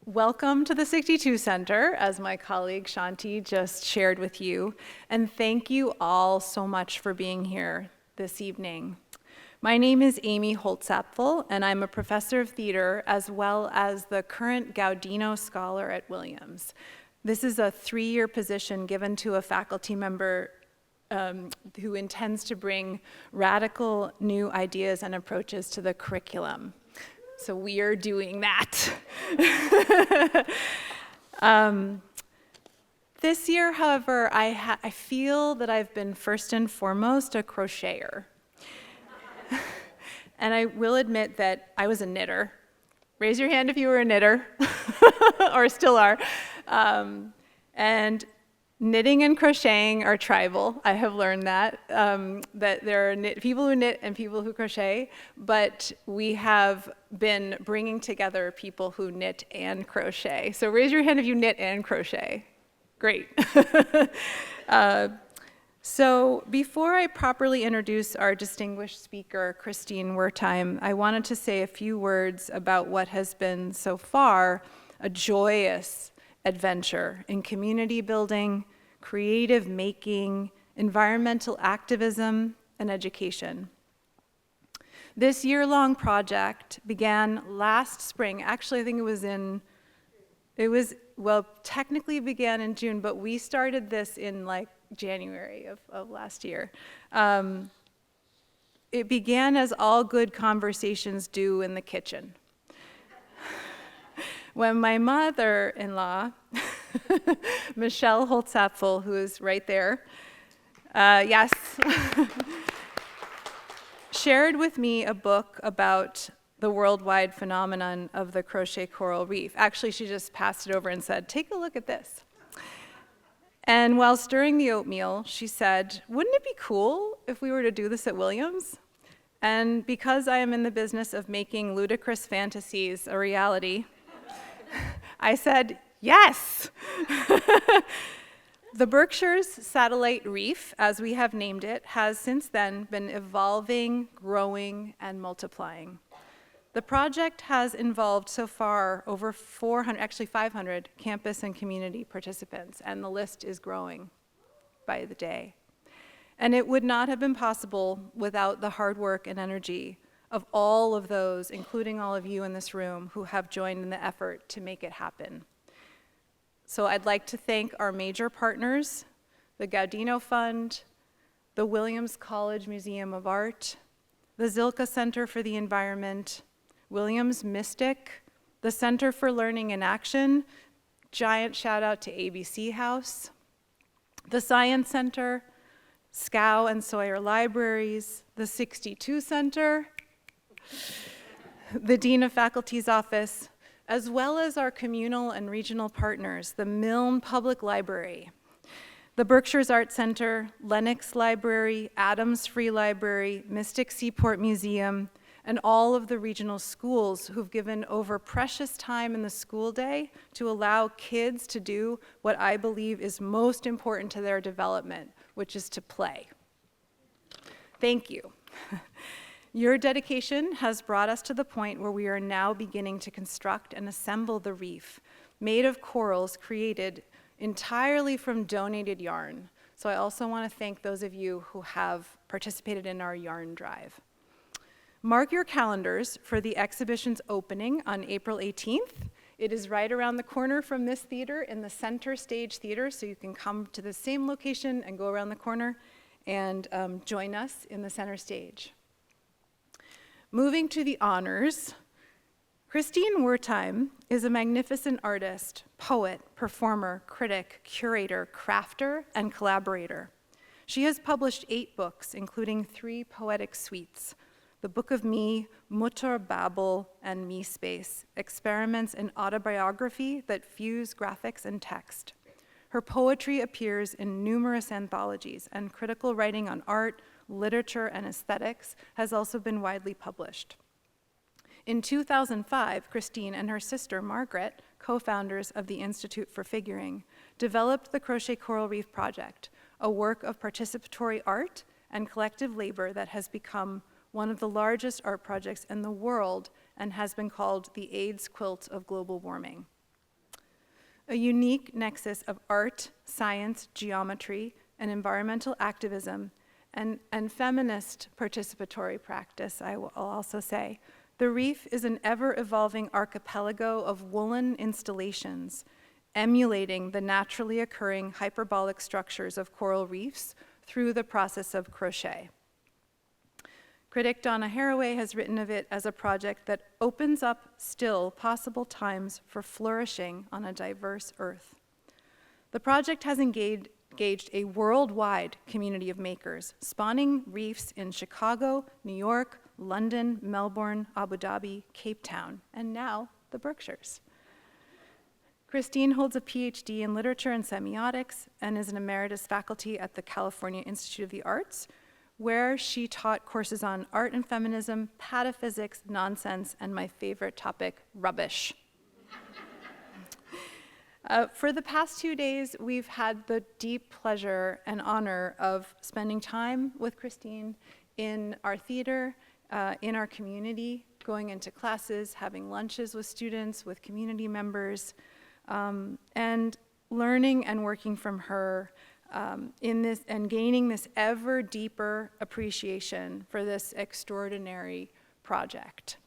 Welcome to the 62 Center, as my colleague Shanti just shared with you, and thank you all so much for being here this evening. My name is Amy Holtzapfel, and I'm a professor of theater as well as the current Gaudino Scholar at Williams. This is a 3-year position given to a faculty member who intends to bring radical new ideas and approaches to the curriculum. So we are doing that. This year, however, I feel that I've been first and foremost a crocheter. And I will admit that I was a knitter. Raise your hand if you were a knitter, or still are. And knitting and crocheting are tribal. I have learned that there are people who knit and people who crochet, but we have been bringing together people who knit and crochet. So raise your hand if you knit and crochet. Great. So before I properly introduce our distinguished speaker, Christine Wertheim, I wanted to say a few words about what has been so far a joyous adventure in community building, creative making, environmental activism, and education. This year-long project began last spring. Actually, I think technically began in June, but we started this in like January of last year. It began as all good conversations do in the kitchen. When my mother-in-law, Michelle Holtzapfel, who is right there, yes, shared with me a book about the worldwide phenomenon of the Crochet Coral Reef. Actually, she just passed it over and said, "Take a look at this." And while stirring the oatmeal, she said, "Wouldn't it be cool if we were to do this at Williams?" And because I am in the business of making ludicrous fantasies a reality, I said, yes. The Berkshire Satellite Reef, as we have named it, has since then been evolving, growing, and multiplying. The project has involved so far over 400, actually 500 campus and community participants, and the list is growing by the day. And it would not have been possible without the hard work and energy of all of those, including all of you in this room, who have joined in the effort to make it happen. So I'd like to thank our major partners, the Gaudino Fund, the Williams College Museum of Art, the Zilka Center for the Environment, Williams Mystic, the Center for Learning and Action, giant shout out to ABC House, the Science Center, Scow and Sawyer Libraries, the 62 Center, the Dean of Faculty's Office, as well as our communal and regional partners, the Milne Public Library, the Berkshire's Art Center, Lenox Library, Adams Free Library, Mystic Seaport Museum, and all of the regional schools who've given over precious time in the school day to allow kids to do what I believe is most important to their development, which is to play. Thank you. Your dedication has brought us to the point where we are now beginning to construct and assemble the reef, made of corals created entirely from donated yarn. So I also want to thank those of you who have participated in our yarn drive. Mark your calendars for the exhibition's opening on April 18th. It is right around the corner from this theater in the Center Stage Theater, so you can come to the same location and go around the corner and join us in the center stage. Moving to the honors, Christine Wertheim is a magnificent artist, poet, performer, critic, curator, crafter, and collaborator. She has published 8 books, including 3 poetic suites, The Book of Me, Mutter Babel, and Me Space, experiments in autobiography that fuse graphics and text. Her poetry appears in numerous anthologies, and critical writing on art, literature, and aesthetics has also been widely published. In 2005, Christine and her sister Margaret, co-founders of the Institute for Figuring, developed the Crochet Coral Reef Project, a work of participatory art and collective labor that has become one of the largest art projects in the world and has been called the AIDS quilt of global warming. a unique nexus of art, science, geometry, and environmental activism, and feminist participatory practice, I will also say. The reef is an ever-evolving archipelago of woolen installations, emulating the naturally occurring hyperbolic structures of coral reefs through the process of crochet. Critic Donna Haraway has written of it as a project that opens up still possible times for flourishing on a diverse earth. The project has engaged a worldwide community of makers, spawning reefs in Chicago, New York, London, Melbourne, Abu Dhabi, Cape Town, and now the Berkshires. Christine holds a PhD in literature and semiotics and is an emeritus faculty at the California Institute of the Arts, where she taught courses on art and feminism, pataphysics, nonsense, and my favorite topic, rubbish. For the past 2 days, we've had the deep pleasure and honor of spending time with Christine in our theater, in our community, going into classes, having lunches with students, with community members, and learning and working from her in this and gaining this ever deeper appreciation for this extraordinary project.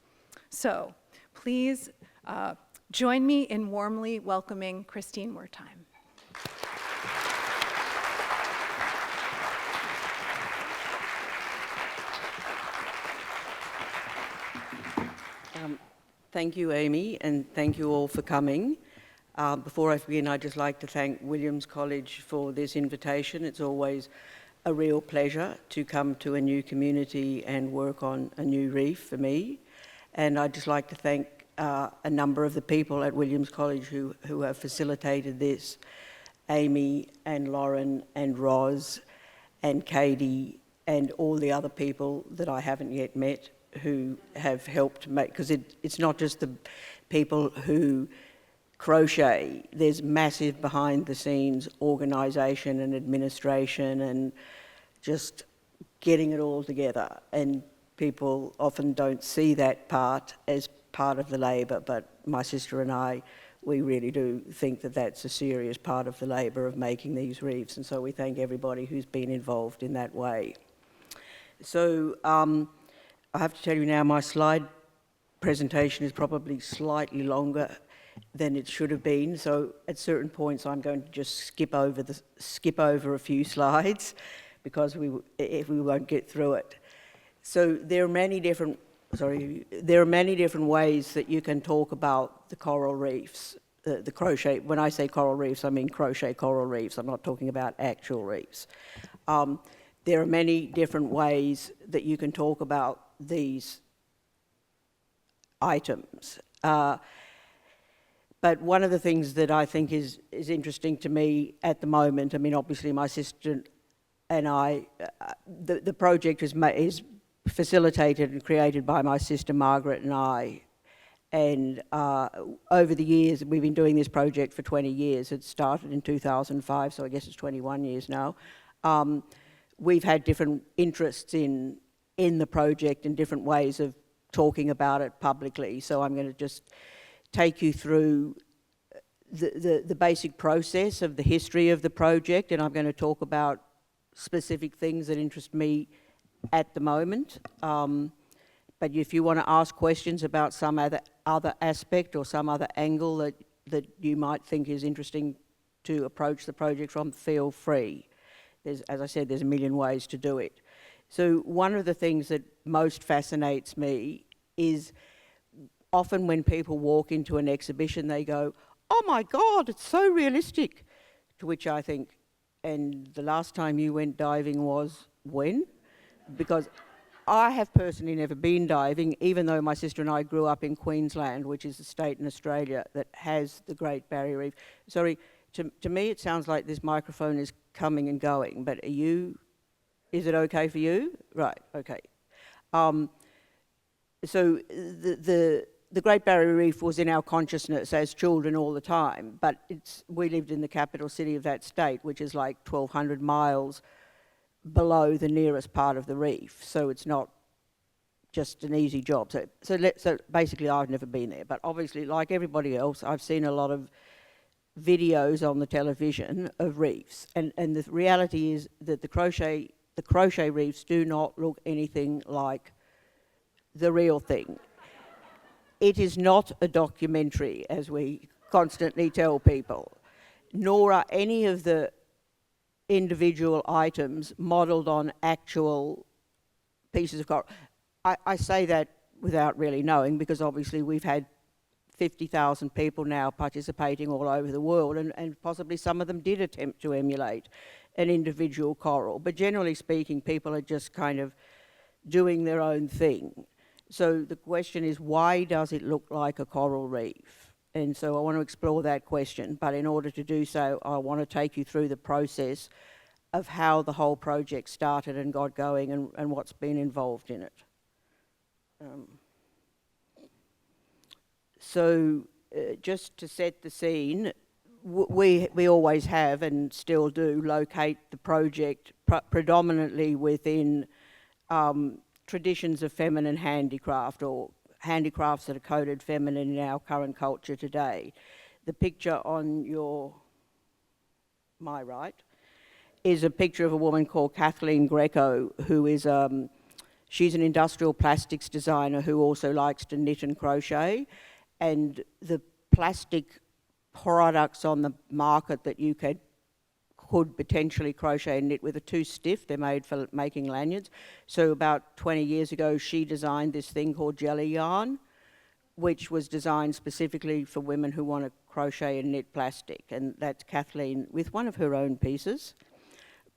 So please join me in warmly welcoming Christine Wertheim. Thank you, Amy, and thank you all for coming. Before I begin, I'd just like to thank Williams College for this invitation. It's always a real pleasure to come to a new community and work on a new reef for me. And I'd just like to thank a number of the people at Williams College who have facilitated this. Amy and Lauren and Roz and Katie and all the other people that I haven't yet met who have helped make, because it's not just the people who crochet, there's massive behind the scenes organisation and administration and just getting it all together, and people often don't see that part as part of the labour, but my sister and I, we really do think that that's a serious part of the labour of making these reefs, and so we thank everybody who's been involved in that way. So I have to tell you now, my slide presentation is probably slightly longer than it should have been, so at certain points I'm going to just skip over a few slides because we won't get through it. So there are many different ways that you can talk about the coral reefs, the crochet. When I say coral reefs, I mean crochet coral reefs. I'm not talking about actual reefs. There are many different ways that you can talk about these items. But one of the things that I think is interesting to me at the moment, I mean, obviously my sister and I, the project is facilitated and created by my sister Margaret and I. And over the years, we've been doing this project for 20 years. It started in 2005, so I guess it's 21 years now. We've had different interests in the project and different ways of talking about it publicly. So I'm going to just take you through the basic process of the history of the project, and I'm going to talk about specific things that interest me at the moment. But if you want to ask questions about some other aspect or some other angle that you might think is interesting to approach the project from, feel free. As I said, there's a million ways to do it. So one of the things that most fascinates me is often when people walk into an exhibition, they go, "Oh my God, it's so realistic." To which I think, and the last time you went diving was when? Because I have personally never been diving, even though my sister and I grew up in Queensland, which is a state in Australia that has the Great Barrier Reef. Sorry, to me it sounds like this microphone is coming and going, but is it okay for you? Right, okay. So the Great Barrier Reef was in our consciousness as children all the time, but we lived in the capital city of that state, which is like 1,200 miles below the nearest part of the reef, so it's not just an easy job. So basically I've never been there, but obviously like everybody else, I've seen a lot of videos on the television of reefs, and the reality is that the crochet reefs do not look anything like the real thing. It is not a documentary, as we constantly tell people, nor are any of the individual items modelled on actual pieces of coral. I say that without really knowing, because obviously we've had 50,000 people now participating all over the world, and possibly some of them did attempt to emulate an individual coral. But generally speaking, people are just kind of doing their own thing. So the question is, why does it look like a coral reef? And so I want to explore that question, but in order to do so, I want to take you through the process of how the whole project started and got going, and what's been involved in it. Just to set the scene, we always have and still do locate the project predominantly within traditions of feminine handicraft, or handicrafts that are coded feminine in our current culture today. The picture on my right is a picture of a woman called Kathleen Greco, who is she's an industrial plastics designer who also likes to knit and crochet, and the plastic products on the market that you could potentially crochet and knit with are too stiff. They're made for making lanyards. So about 20 years ago, she designed this thing called jelly yarn, which was designed specifically for women who want to crochet and knit plastic. And that's Kathleen with one of her own pieces.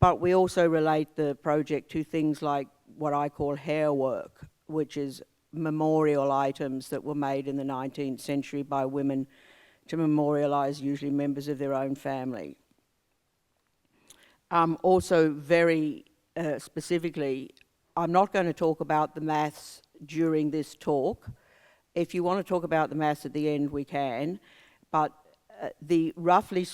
But we also relate the project to things like what I call hair work, which is memorial items that were made in the 19th century by women to memorialise usually members of their own family. Also very specifically, I'm not going to talk about the maths during this talk. If you want to talk about the maths at the end, we can, but the roughly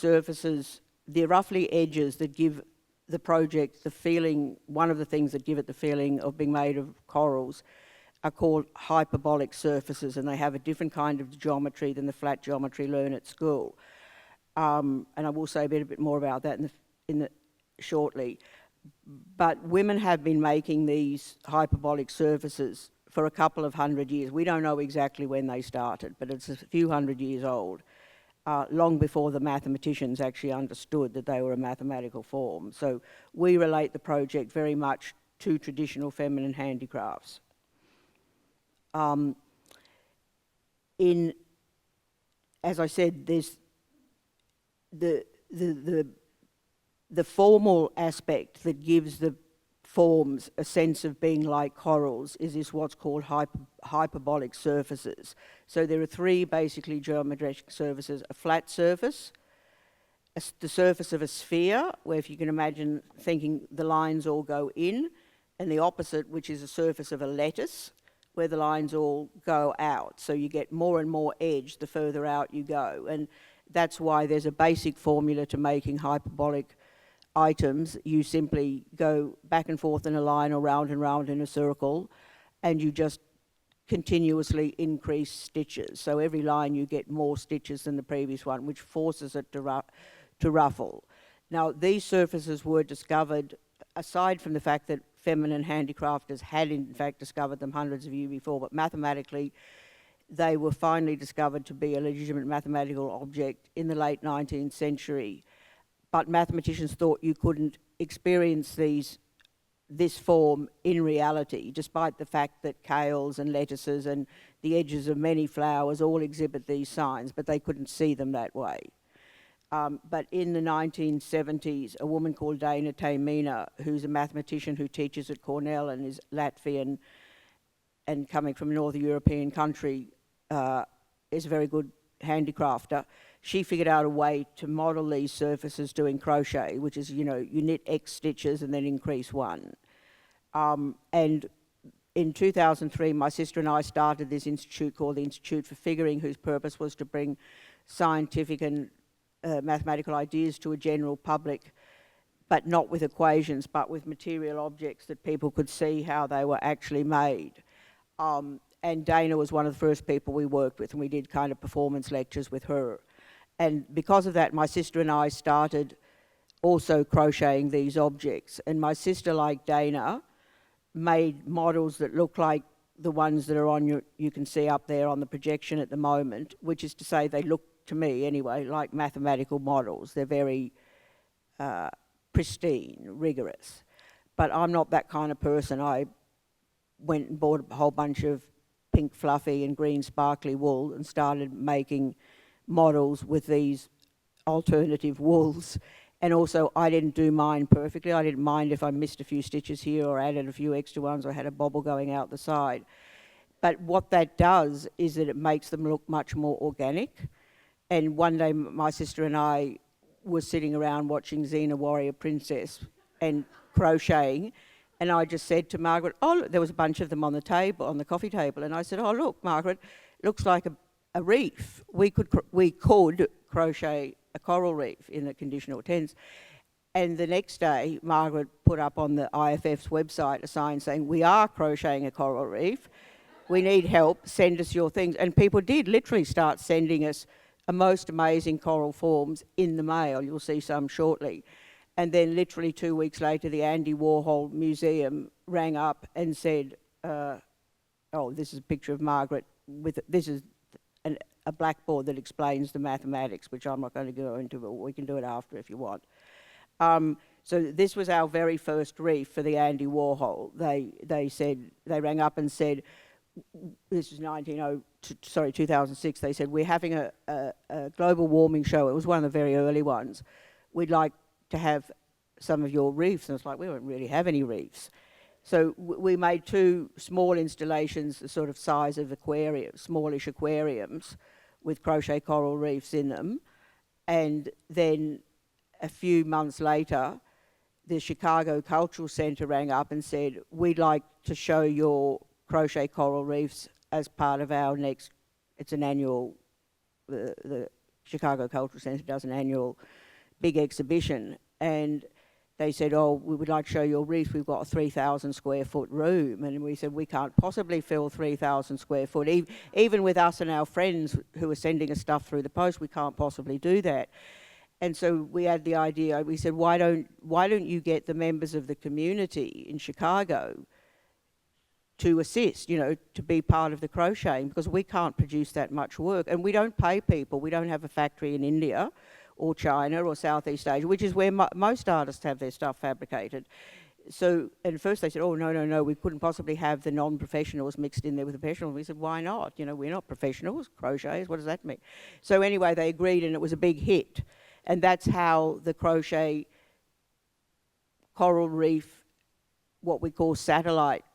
edges that give the project the feeling, one of the things that give it the feeling of being made of corals, are called hyperbolic surfaces, and they have a different kind of geometry than the flat geometry learned at school. And I will say a bit more about that shortly. But women have been making these hyperbolic surfaces for a couple of hundred years. We don't know exactly when they started, but it's a few hundred years old, long before the mathematicians actually understood that they were a mathematical form. So we relate the project very much to traditional feminine handicrafts. As I said, there's the formal aspect that gives the forms a sense of being like corals is this what's called hyperbolic surfaces. So there are three basically geometric surfaces: a flat surface, the surface of a sphere, where if you can imagine thinking the lines all go in, and the opposite, which is a surface of a lattice, where the lines all go out. So you get more and more edge the further out you go. And that's why there's a basic formula to making hyperbolic items. You simply go back and forth in a line or round and round in a circle, and you just continuously increase stitches. So every line you get more stitches than the previous one, which forces it to ruffle. Now, these surfaces were discovered, aside from the fact that feminine handicrafters had in fact discovered them hundreds of years before, but mathematically they were finally discovered to be a legitimate mathematical object in the late 19th century. But mathematicians thought you couldn't experience this form in reality, despite the fact that kales and lettuces and the edges of many flowers all exhibit these signs, but they couldn't see them that way. But in the 1970s, a woman called Dana Taimina, who's a mathematician who teaches at Cornell and is Latvian and coming from a Northern European country, is a very good handicrafter. She figured out a way to model these surfaces doing crochet, which is, you knit X stitches and then increase one. And in 2003, my sister and I started this institute called the Institute for Figuring, whose purpose was to bring scientific and mathematical ideas to a general public, but not with equations, but with material objects that people could see how they were actually made. And Dana was one of the first people we worked with, and we did kind of performance lectures with her. And because of that, my sister and I started also crocheting these objects. And my sister, like Dana, made models that look like the ones that are on you can see up there on the projection at the moment, which is to say they look, to me anyway, like mathematical models. They're very pristine, rigorous. But I'm not that kind of person. I went and bought a whole bunch of pink fluffy and green sparkly wool and started making models with these alternative wools. And also, I didn't do mine perfectly. I didn't mind if I missed a few stitches here or added a few extra ones or had a bobble going out the side. But what that does is that it makes them look much more organic. And one day, my sister and I were sitting around watching Xena Warrior Princess and crocheting. And I just said to Margaret, oh, look, there was a bunch of them on the table, on the coffee table. And I said, oh, look, Margaret, looks like a reef. We could crochet a coral reef in a conditional tense. And the next day, Margaret put up on the IFF's website a sign saying, we are crocheting a coral reef. We need help. Send us your things. And people did literally start sending us a most amazing coral forms in the mail. You'll see some shortly. And then literally 2 weeks later, the Andy Warhol Museum rang up and said, oh, this is a picture of Margaret. This is a blackboard that explains the mathematics, which I'm not going to go into, but we can do it after if you want. So this was our very first reef for the Andy Warhol. They rang up and said, this is 2006, they said, we're having a global warming show. It was one of the very early ones. We'd like to have some of your reefs. And it's like, we don't really have any reefs. So we made 2 small installations, the sort of size of aquariums, smallish aquariums, with crochet coral reefs in them. And then a few months later, the Chicago Cultural Center rang up and said, we'd like to show your crochet coral reefs as part of our next, it's an annual, the Chicago Cultural Center does an annual big exhibition. And they said, oh, we would like to show your reef. We've got a 3,000 square foot room. And we said, we can't possibly fill 3,000 square foot. Even with us and our friends who are sending us stuff through the post, we can't possibly do that. And so we had the idea, we said, why don't you get the members of the community in Chicago to assist, to be part of the crocheting, because we can't produce that much work. And we don't pay people. We don't have a factory in India or China or Southeast Asia, which is where most artists have their stuff fabricated. So at first they said, oh, no, we couldn't possibly have the non-professionals mixed in there with the professionals. We said, why not? We're not professionals, crocheters, what does that mean? So anyway, they agreed and it was a big hit. And that's how the Crochet Coral Reef, what we call satellite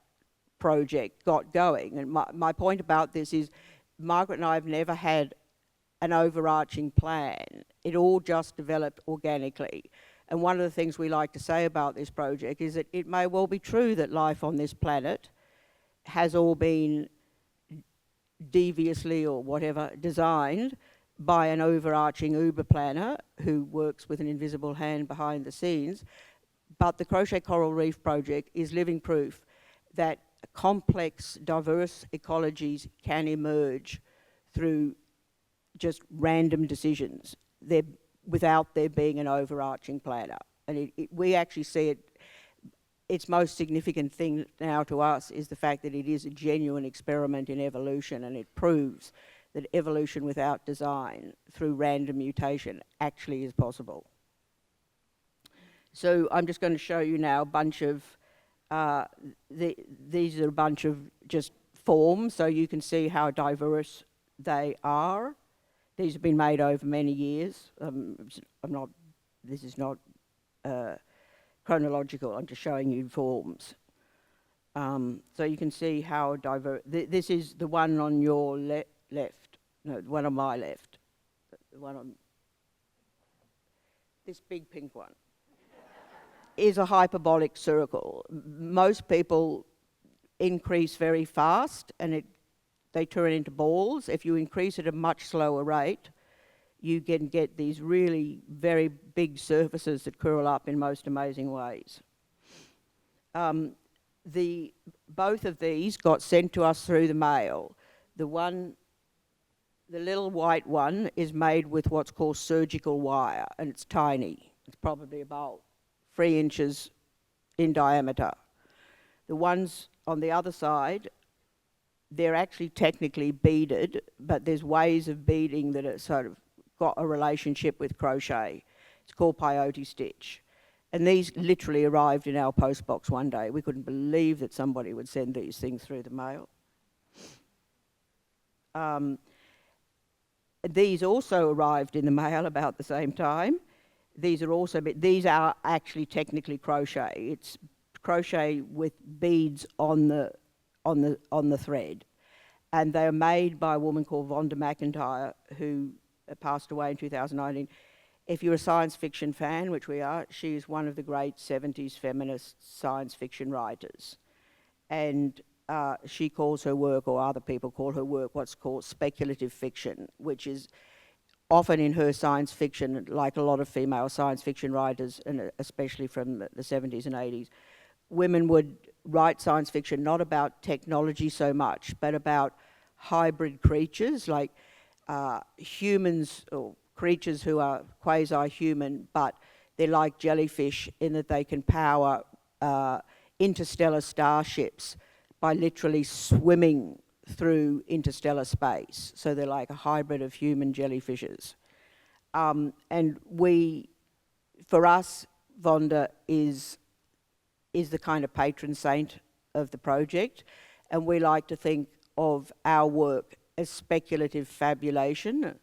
project, got going. And my point about this is Margaret and I have never had an overarching plan. It all just developed organically. And one of the things we like to say about this project is that it may well be true that life on this planet has all been deviously or whatever designed by an overarching uber planner who works with an invisible hand behind the scenes. But the Crochet Coral Reef project is living proof that complex, diverse ecologies can emerge through just random decisions without there being an overarching planner. And we actually see it, its most significant thing now to us is the fact that it is a genuine experiment in evolution, and it proves that evolution without design through random mutation actually is possible. So I'm just going to show you now a bunch of, these are a bunch of just forms, so you can see how diverse they are. These have been made over many years. This is not chronological, I'm just showing you forms. So you can see how diverse, this is the one on your left, no, the one on my left, the one on, this big pink one, is a hyperbolic circle. Most people increase very fast and they turn into balls. If you increase at a much slower rate, you can get these really very big surfaces that curl up in most amazing ways. Both of these got sent to us through the mail. The one The little white one is made with what's called surgical wire, and it's tiny. It's probably about 3 inches in diameter. The ones on the other side, they're actually technically beaded, but there's ways of beading that are sort of got a relationship with crochet. It's called peyote stitch. And these literally arrived in our postbox one day. We couldn't believe that somebody would send these things through the mail. These also arrived in the mail about the same time. These are actually technically crochet. It's crochet with beads on the thread, and they're made by a woman called Vonda McIntyre, who passed away in 2019. If you're a science fiction fan, which we are, she's one of the great 70s feminist science fiction writers, and she calls her work, or other people call her work, what's called speculative fiction, which is often in her science fiction, like a lot of female science fiction writers, and especially from the 70s and 80s, women would write science fiction not about technology so much, but about hybrid creatures, like humans or creatures who are quasi-human, but they're like jellyfish in that they can power interstellar starships by literally swimming through interstellar space. So they're like a hybrid of human jellyfishes. And for us, Vonda is the kind of patron saint of the project, and we like to think of our work as speculative fabulation.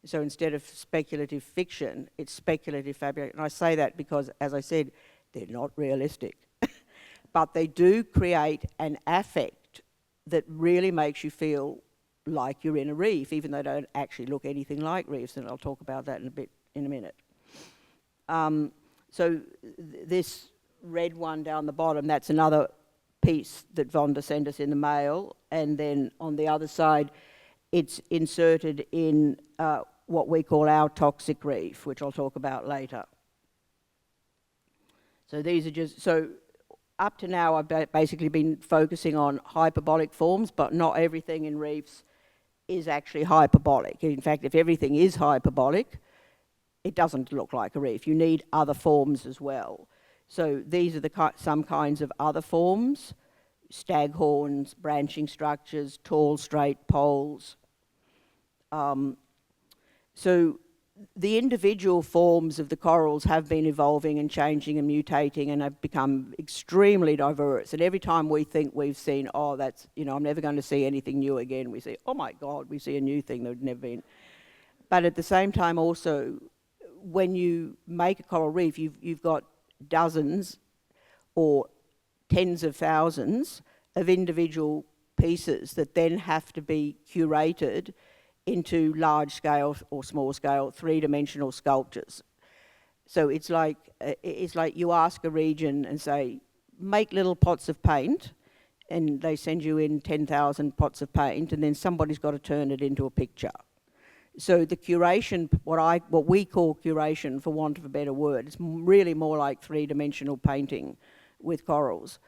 So instead of speculative fiction, it's speculative fabulation. And I say that because, as I said, they're not realistic. But they do create an affect that really makes you feel like you're in a reef, even though they don't actually look anything like reefs, and I'll talk about that in a minute. So this red one down the bottom, that's another piece that Vonda sent us in the mail, and then on the other side, it's inserted in what we call our toxic reef, which I'll talk about later. So these are just, so up to now I've basically been focusing on hyperbolic forms, but not everything in reefs is actually hyperbolic. In fact, if everything is hyperbolic, it doesn't look like a reef. You need other forms as well. So these are some kinds of other forms: staghorns, branching structures, tall straight poles. So the individual forms of the corals have been evolving and changing and mutating and have become extremely diverse. And every time we think we've seen, oh, that's, I'm never going to see anything new again, we say, oh my God, we see a new thing that had never been. But at the same time also, when you make a coral reef, you've got dozens or tens of thousands of individual pieces that then have to be curated into large-scale or small-scale three-dimensional sculptures. So it's like you ask a region and say, make little pots of paint, and they send you in 10,000 pots of paint, and then somebody's got to turn it into a picture. So the curation, what we call curation, for want of a better word, it's really more like three-dimensional painting with corals,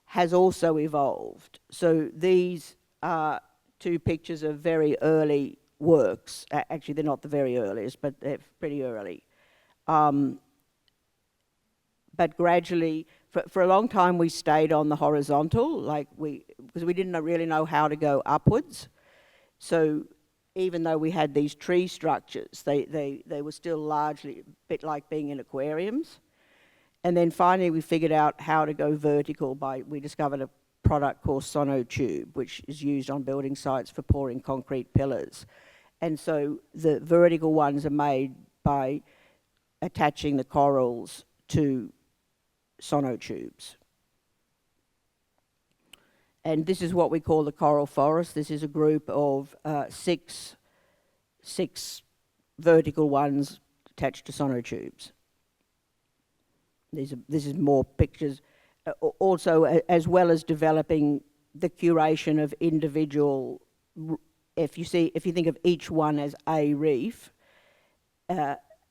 has also evolved. So these are two pictures of very early works. Actually, they're not the very earliest, but they're pretty early. But gradually, for a long time, we stayed on the horizontal, because we didn't really know how to go upwards. So even though we had these tree structures, they were still largely a bit like being in aquariums. And then finally, we figured out how to go vertical we discovered a product called sonotube, which is used on building sites for pouring concrete pillars. And so the vertical ones are made by attaching the corals to sonotubes. And this is what we call the coral forest. This is a group of six vertical ones attached to sonotubes. This is more pictures. Also, as well as developing the curation of individual, if you think of each one as a reef,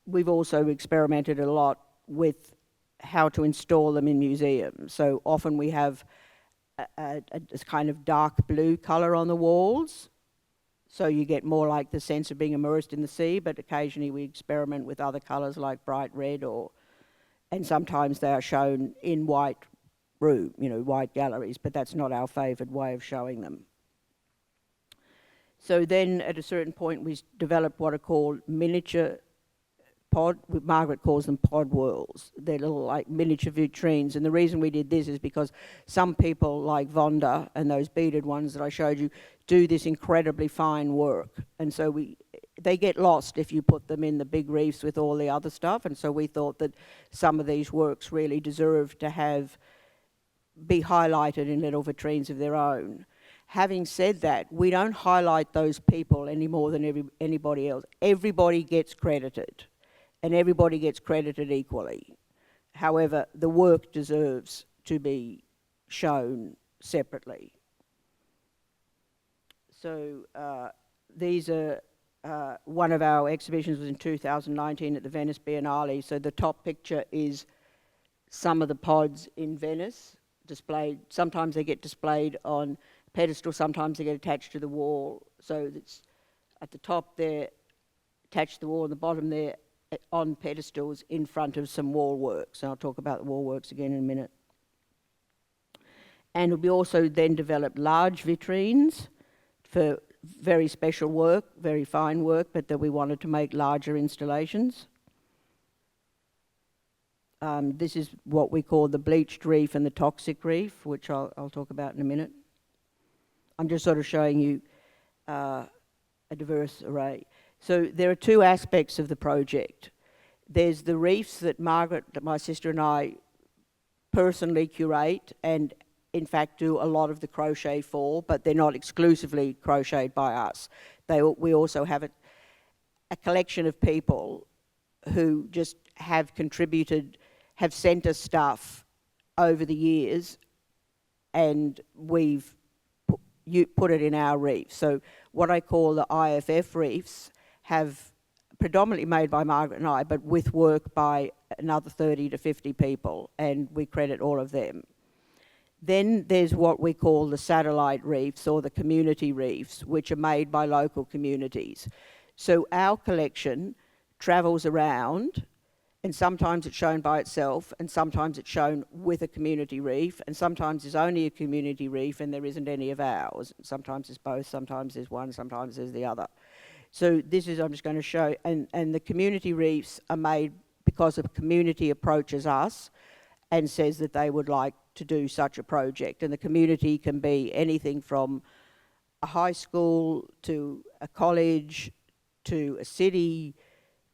we've also experimented a lot with how to install them in museums. So often we have this kind of dark blue color on the walls, So you get more like the sense of being immersed in the sea, but occasionally we experiment with other colours like bright red, and sometimes they are shown in white room, white galleries, but that's not our favoured way of showing them. So then at a certain point we developed what are called miniature Margaret calls them pod worlds. They're little like miniature vitrines, and the reason we did this is because some people like Vonda and those beaded ones that I showed you do this incredibly fine work, and so they get lost if you put them in the big reefs with all the other stuff, and so we thought that some of these works really deserve to be highlighted in little vitrines of their own. Having said that, we don't highlight those people any more than anybody else. Everybody gets credited, and everybody gets credited equally. However, the work deserves to be shown separately. So these are, one of our exhibitions was in 2019 at the Venice Biennale. So the top picture is some of the pods in Venice displayed. Sometimes they get displayed on pedestal, sometimes they get attached to the wall. So it's at the top there, attached to the wall, and the bottom there on pedestals in front of some wall works. And I'll talk about the wall works again in a minute. And we also then developed large vitrines for very special work, very fine work, but that we wanted to make larger installations. This is what we call the bleached reef and the toxic reef, which I'll talk about in a minute. I'm just sort of showing you a diverse array. So there are two aspects of the project. There's the reefs that Margaret, my sister, and I personally curate and in fact do a lot of the crochet for, but they're not exclusively crocheted by us. We also have a collection of people who just have contributed, have sent us stuff over the years, and we've put it in our reef. So what I call the IFF reefs have predominantly made by Margaret and I, but with work by another 30 to 50 people, and we credit all of them. Then there's what we call the satellite reefs or the community reefs, which are made by local communities. So our collection travels around, and sometimes it's shown by itself, and sometimes it's shown with a community reef, and sometimes there's only a community reef and there isn't any of ours. Sometimes it's both, sometimes there's one, sometimes there's the other. So this is, I'm just going to show, and the community reefs are made because a community approaches us and says that they would like to do such a project. And the community can be anything from a high school to a college to a city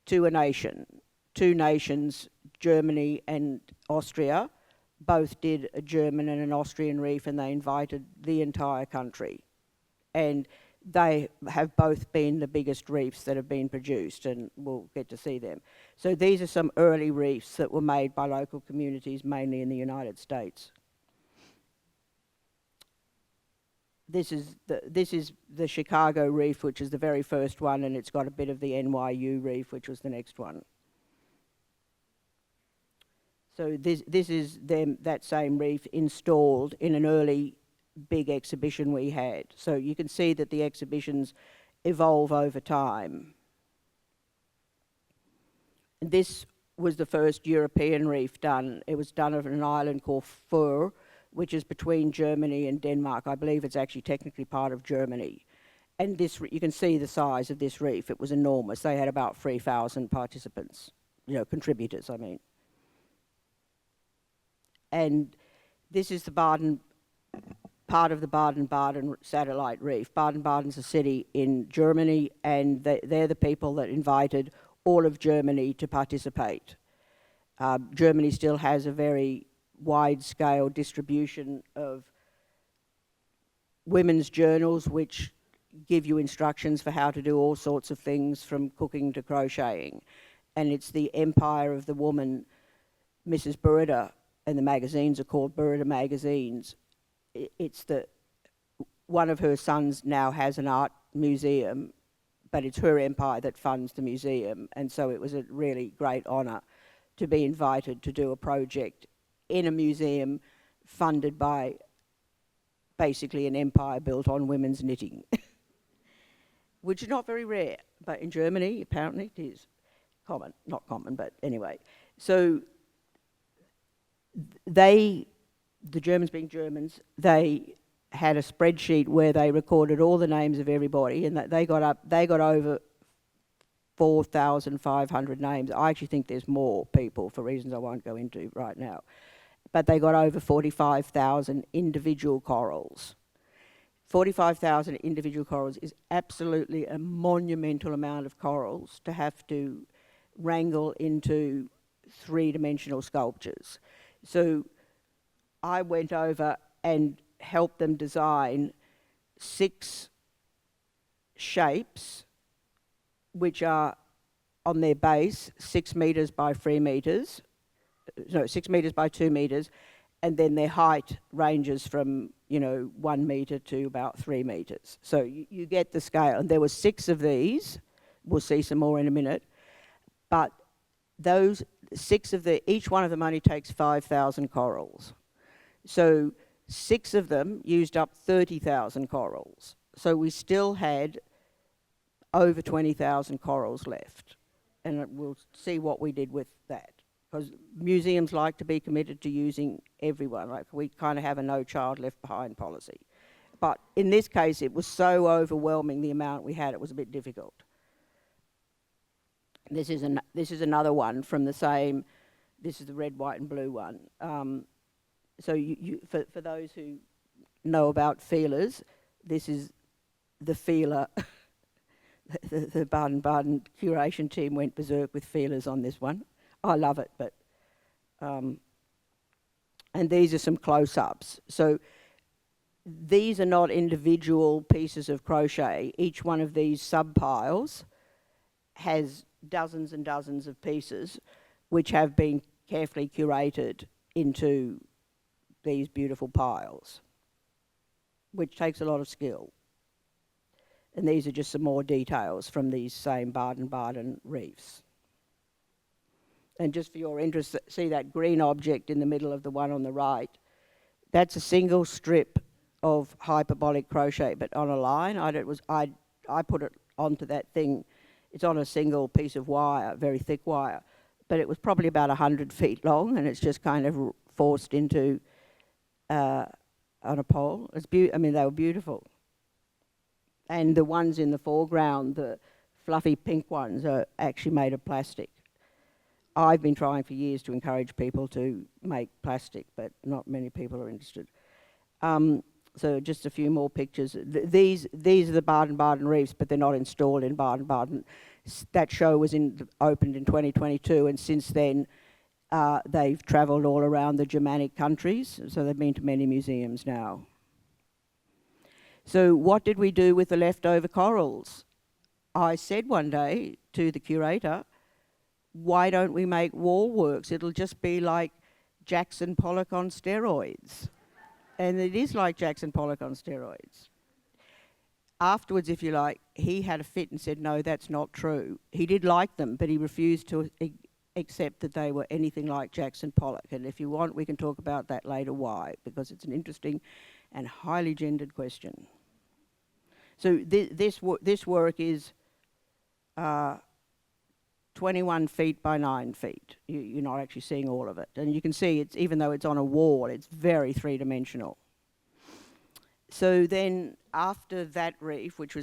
to a nation. Two nations, Germany and Austria, both did a German and an Austrian reef, and they invited the entire country. And they have both been the biggest reefs that have been produced, and we'll get to see them. So these are some early reefs that were made by local communities, mainly in the United States. This is the Chicago reef, which is the very first one, and it's got a bit of the NYU reef, which was the next one. So this is that same reef installed in an early big exhibition we had. So you can see that the exhibitions evolve over time. And this was the first European reef done. It was done on an island called Fur, which is between Germany and Denmark. I believe it's actually technically part of Germany. And this, you can see the size of this reef. It was enormous. They had about 3,000 participants, contributors, I mean. And this is the part of the Baden-Baden Satellite Reef. Baden-Baden's a city in Germany, and they're the people that invited all of Germany to participate. Germany still has a very wide-scale distribution of women's journals, which give you instructions for how to do all sorts of things from cooking to crocheting. And it's the empire of the woman, Mrs. Burda, and the magazines are called Burda magazines. One of her sons now has an art museum, but it's her empire that funds the museum. And so it was a really great honour to be invited to do a project in a museum funded by basically an empire built on women's knitting. which is not very rare, but in Germany, apparently, it is common. Not common, but anyway. So the Germans being Germans, they had a spreadsheet where they recorded all the names of everybody, and they got over 4,500 names. I actually think there's more people for reasons I won't go into right now. But they got over 45,000 individual corals. 45,000 individual corals is absolutely a monumental amount of corals to have to wrangle into three-dimensional sculptures. So I went over and helped them design 6 shapes which are on their base 6 meters by 3 meters, no, 6 meters by 2 meters, and then their height ranges from, 1 meter to about 3 meters. So you get the scale, and there were 6 of these. We'll see some more in a minute. But those 6 of each one of them only takes 5,000 corals. So 6 of them used up 30,000 corals. So we still had over 20,000 corals left. And we'll see what we did with that. Because museums like to be committed to using everyone. Like, we kind of have a no child left behind policy. But in this case, it was so overwhelming, the amount we had, it was a bit difficult. This is another one from the same, this is the red, white and blue one. So for those who know about feelers, this is the feeler. The Baden-Baden curation team went berserk with feelers on this one. I love it, but and these are some close-ups. So these are not individual pieces of crochet. Each one of these sub-piles has dozens and dozens of pieces which have been carefully curated into these beautiful piles, which takes a lot of skill. And these are just some more details from these same Baden-Baden reefs. And just for your interest, see that green object in the middle of the one on the right? That's a single strip of hyperbolic crochet, but on a line. I put it onto that thing. It's on a single piece of wire, very thick wire, but it was probably about 100 feet long, and it's just kind of forced into on a pole. They were beautiful. And the ones in the foreground, the fluffy pink ones, are actually made of plastic. I've been trying for years to encourage people to make plastic, but not many people are interested. So just a few more pictures. These are the Baden-Baden reefs, but they're not installed in Baden-Baden. That show was opened in 2022, and since then they've travelled all around the Germanic countries, so they've been to many museums now. So what did we do with the leftover corals? I said one day to the curator, why don't we make wall works? It'll just be like Jackson Pollock on steroids. And it is like Jackson Pollock on steroids. Afterwards, if you like, he had a fit and said, no, that's not true. He did like them, but he refused to accept that they were anything like Jackson Pollock. And if you want, we can talk about that later, why, because it's an interesting and highly gendered question. So this work is 21 feet by 9 feet. You're not actually seeing all of it. And you can see, it's even though it's on a wall, it's very three-dimensional. So then after that reef, which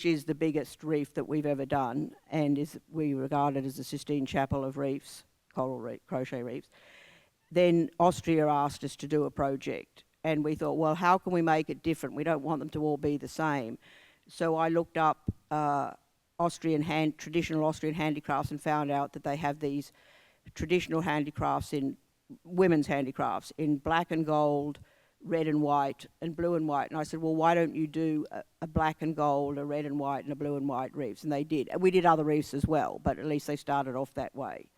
is the biggest reef that we've ever done, and we regard it as the Sistine Chapel of reefs, crochet reefs, then Austria asked us to do a project. And we thought, well, how can we make it different? We don't want them to all be the same. So I looked up traditional Austrian handicrafts and found out that they have these traditional handicrafts women's handicrafts in black and gold, red and white, and blue and white. And I said, well, why don't you do a black and gold, a red and white, and a blue and white reefs? And they did. And we did other reefs as well, but at least they started off that way.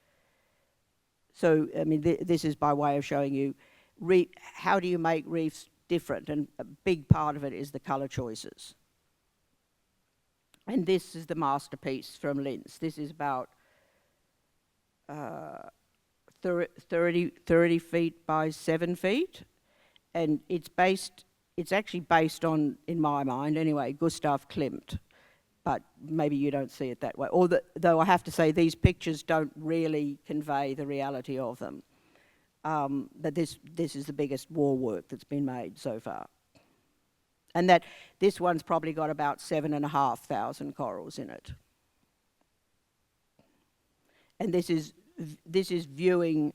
So, this is by way of showing you how do you make reefs different, and a big part of it is the colour choices. And this is the masterpiece from Linz. This is about 30 feet by 7 feet, and it's actually based on, in my mind anyway, Gustav Klimt. but maybe you don't see it that way. Though I have to say, these pictures don't really convey the reality of them. But this is the biggest wall work that's been made so far. And this one's probably got about 7,500 corals in it. And this is viewing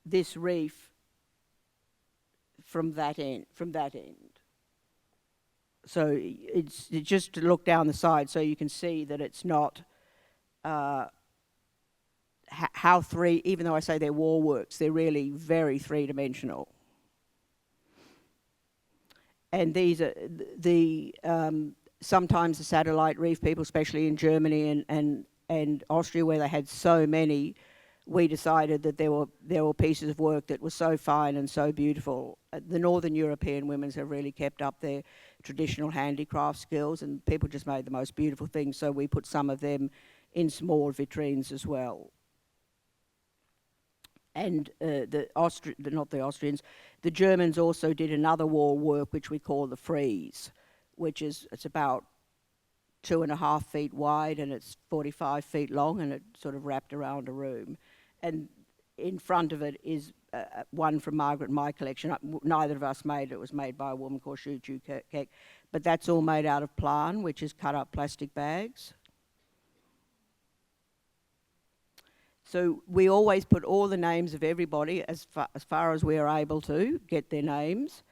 this reef from that end. So it's just to look down the side so you can see that it's not even though I say they're wall works, they're really very three-dimensional. And these are sometimes the satellite reef people, especially in Germany and Austria, where they had so many, we decided that there were pieces of work that were so fine and so beautiful. The Northern European women have really kept up their traditional handicraft skills, and people just made the most beautiful things, so we put some of them in small vitrines as well. And not the Austrians, the Germans also did another wall work which we call the frieze, it's about 2.5 feet wide and it's 45 feet long, and it sort of wrapped around a room. And in front of it is one from Margaret and my collection. Neither of us made it. It was made by a woman called Shu Chu Kek. But that's all made out of plan, which is cut up plastic bags. So we always put all the names of everybody as far as we are able to get their names.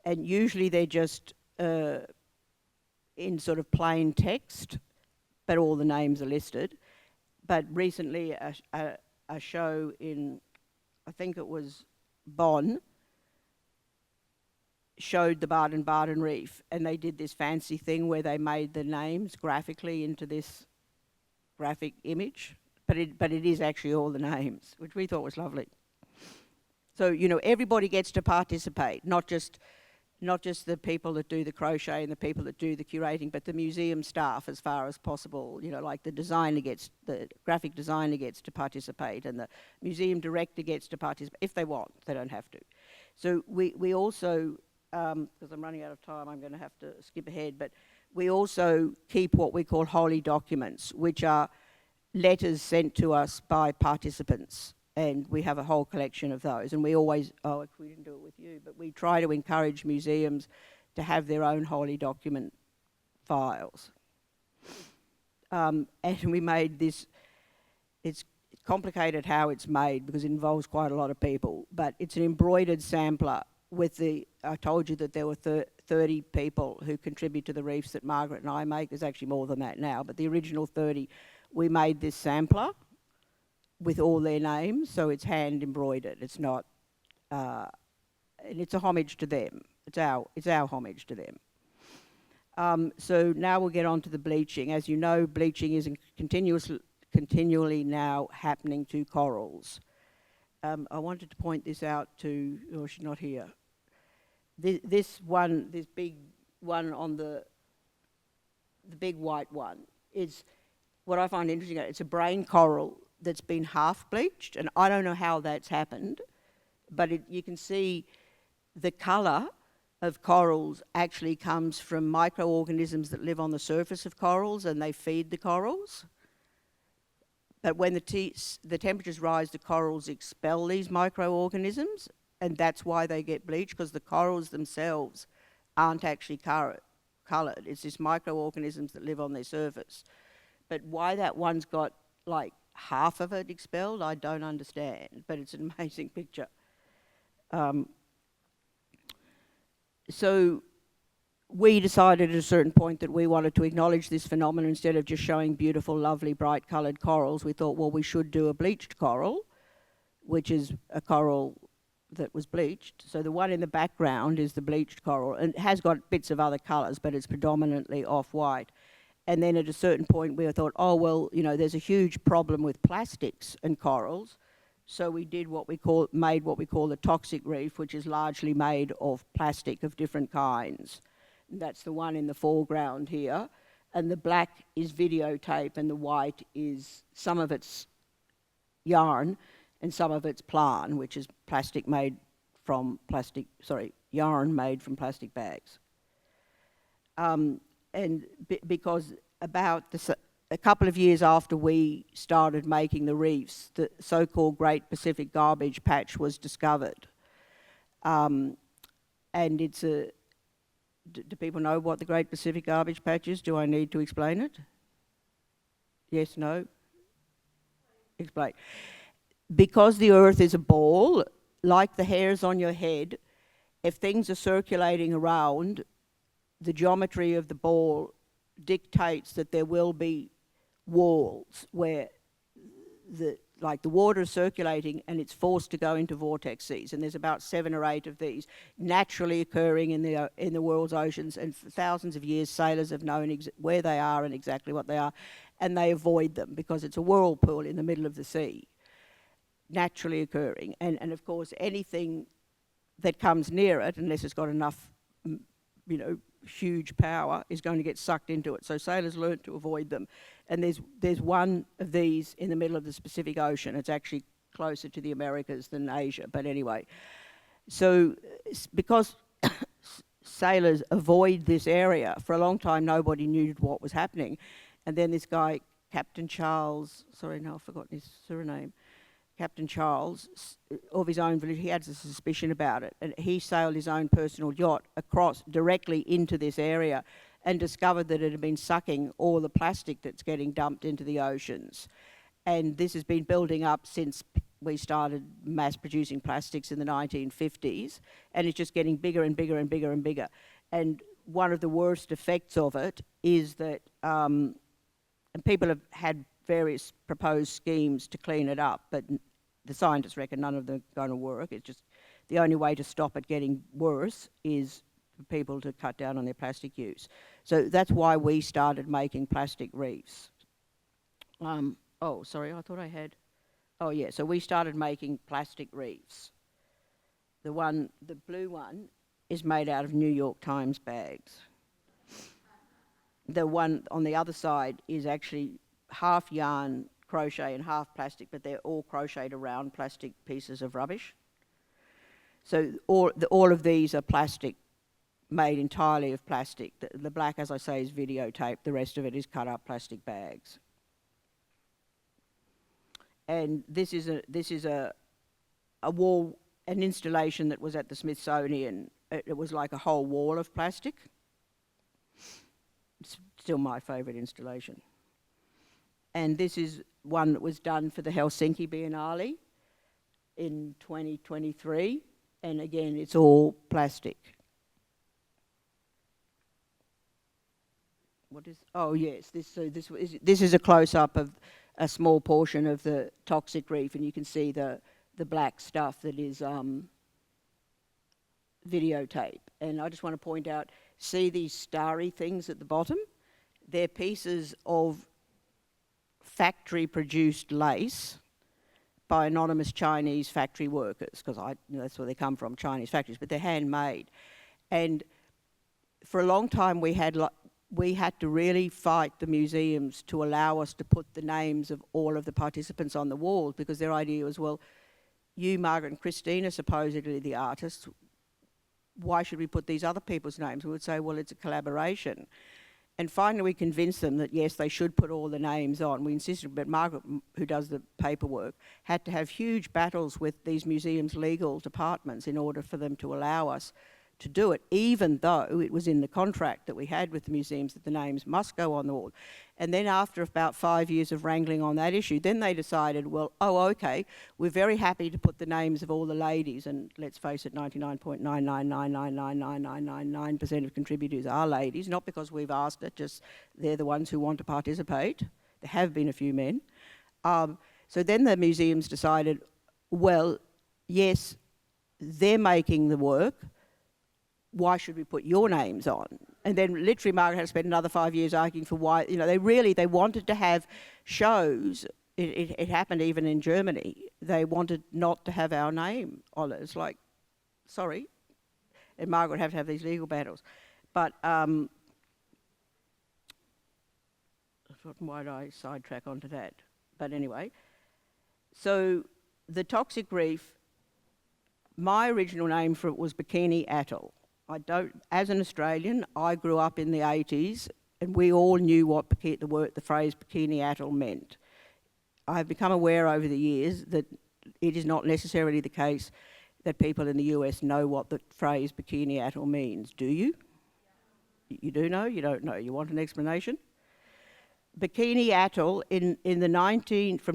And usually they're just in sort of plain text, but all the names are listed. But recently a show in, I think it was Bonn, showed the Baden-Baden Reef, and they did this fancy thing where they made the names graphically into this graphic image. But it is actually all the names, which we thought was lovely. So, you know, everybody gets to participate, not just the people that do the crochet and the people that do the curating, but the museum staff as far as possible. You know, like the graphic designer gets to participate, and the museum director gets to participate if they want. They don't have to. So we also, because I'm running out of time, I'm going to have to skip ahead, but we also keep what we call holy documents, which are letters sent to us by participants, and we have a whole collection of those. And we always, we didn't do it with you, but we try to encourage museums to have their own holy document files. And we made this, it's complicated how it's made because it involves quite a lot of people, but it's an embroidered sampler with I told you that there were 30 people who contribute to the reefs that Margaret and I make. There's actually more than that now, but the original 30, we made this sampler with all their names, so it's hand embroidered. It's not, and it's a homage to them. It's our homage to them. So now we'll get on to the bleaching. As you know, bleaching is continually now happening to corals. I wanted to point this out to, she's not here. This big one on the big white one is what I find interesting. It's a brain coral that's been half bleached, and I don't know how that's happened, but you can see the colour of corals actually comes from microorganisms that live on the surface of corals, and they feed the corals. But when the temperatures rise, the corals expel these microorganisms, and that's why they get bleached, because the corals themselves aren't actually coloured. It's just microorganisms that live on their surface. But why that one's got like half of it expelled, I don't understand, but it's an amazing picture. So we decided at a certain point that we wanted to acknowledge this phenomenon. Instead of just showing beautiful, lovely, bright coloured corals, we thought, well, we should do a bleached coral, which is a coral that was bleached. So the one in the background is the bleached coral, and it has got bits of other colours, but it's predominantly off-white. And then at a certain point we thought, oh, well, you know, there's a huge problem with plastics and corals. So we made what we call the toxic reef, which is largely made of plastic of different kinds. And that's the one in the foreground here. And the black is videotape, and the white is, some of it's yarn and some of it's plan, which is yarn made from plastic bags. And because a couple of years after we started making the reefs, the so-called Great Pacific Garbage Patch was discovered. And it's a... Do people know what the Great Pacific Garbage Patch is? Do I need to explain it? Yes, no? Explain. Because the Earth is a ball, like the hairs on your head, if things are circulating around, the geometry of the ball dictates that there will be walls where the water is circulating and it's forced to go into vortices, and there's about 7 or 8 of these naturally occurring in the world's oceans, and for thousands of years sailors have known where they are and exactly what they are, and they avoid them because it's a whirlpool in the middle of the sea, naturally occurring, and of course anything that comes near it, unless it's got enough, you know, huge power, is going to get sucked into it. So sailors learnt to avoid them. And there's one of these in the middle of the Pacific Ocean. It's actually closer to the Americas than Asia, but anyway. So because sailors avoid this area, for a long time nobody knew what was happening. And then this guy, Captain Charles, sorry, now I've forgotten his surname, Captain Charles, of his own village, he had a suspicion about it, and he sailed his own personal yacht across directly into this area and discovered that it had been sucking all the plastic that's getting dumped into the oceans. And this has been building up since we started mass producing plastics in the 1950s, and it's just getting bigger and bigger and bigger and bigger. And one of the worst effects of it is that, and people have had various proposed schemes to clean it up, but the scientists reckon none of them are going to work. It's just the only way to stop it getting worse is for people to cut down on their plastic use. So that's why we started making plastic reefs. Oh, sorry, I thought I had... Oh yeah, so we started making plastic reefs. The blue one is made out of New York Times bags. The one on the other side is actually half yarn crochet and half plastic, but they're all crocheted around plastic pieces of rubbish. So all of these are plastic, made entirely of plastic. The black, as I say, is videotape. The rest of it is cut up plastic bags. And this is a wall, an installation that was at the Smithsonian. It was like a whole wall of plastic. It's still my favourite installation. And this is one that was done for the Helsinki Biennale in 2023. And again, it's all plastic. What is? Oh yes, this is a close-up of a small portion of the toxic reef, and you can see the black stuff that is videotape. And I just want to point out, see these starry things at the bottom? They're pieces of factory-produced lace by anonymous Chinese factory workers, because that's where they come from, Chinese factories, but they're handmade. And for a long time we had to really fight the museums to allow us to put the names of all of the participants on the walls, because their idea was, well, you, Margaret and Christine, are supposedly the artists. Why should we put these other people's names? We would say, well, it's a collaboration. And finally we convinced them that yes, they should put all the names on. We insisted, but Margaret, who does the paperwork, had to have huge battles with these museums' legal departments in order for them to allow us to do it, even though it was in the contract that we had with the museums that the names must go on the wall. And then after about 5 years of wrangling on that issue, then they decided, well, oh, okay, we're very happy to put the names of all the ladies, and let's face it, 99.999999999% of contributors are ladies, not because we've asked it, just they're the ones who want to participate. There have been a few men. So then the museums decided, well, yes, they're making the work, why should we put your names on? And then literally Margaret had to spend another 5 years arguing for why, they wanted to have shows. It happened even in Germany. They wanted not to have our name on it. It's like, sorry. And Margaret had to have these legal battles. But why did I sidetrack onto that? But anyway, so the toxic reef, my original name for it was Bikini Atoll. As an Australian, I grew up in the 80s and we all knew what the phrase bikini atoll meant. I have become aware over the years that it is not necessarily the case that people in the US know what the phrase bikini atoll means. Do you? You do know? You don't know? You want an explanation? Bikini Atoll from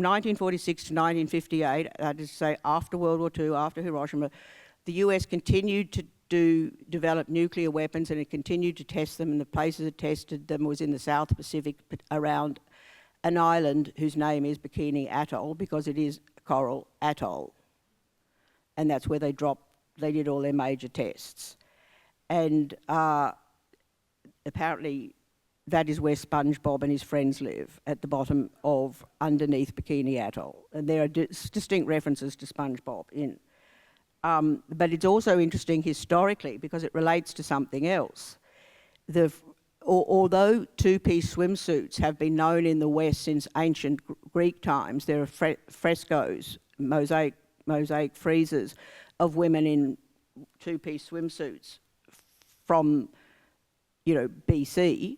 1946 to 1958, that is to say after World War II, after Hiroshima, the US continued to develop nuclear weapons, and it continued to test them, and the places it tested them was in the South Pacific around an island whose name is Bikini Atoll because it is Coral Atoll. And that's where they did all their major tests. And apparently that is where SpongeBob and his friends live, at the bottom of underneath Bikini Atoll. And there are distinct references to SpongeBob in. But it's also interesting historically because it relates to something else. Although two-piece swimsuits have been known in the West since ancient Greek times, there are frescoes, mosaic friezes of women in two-piece swimsuits from, BC.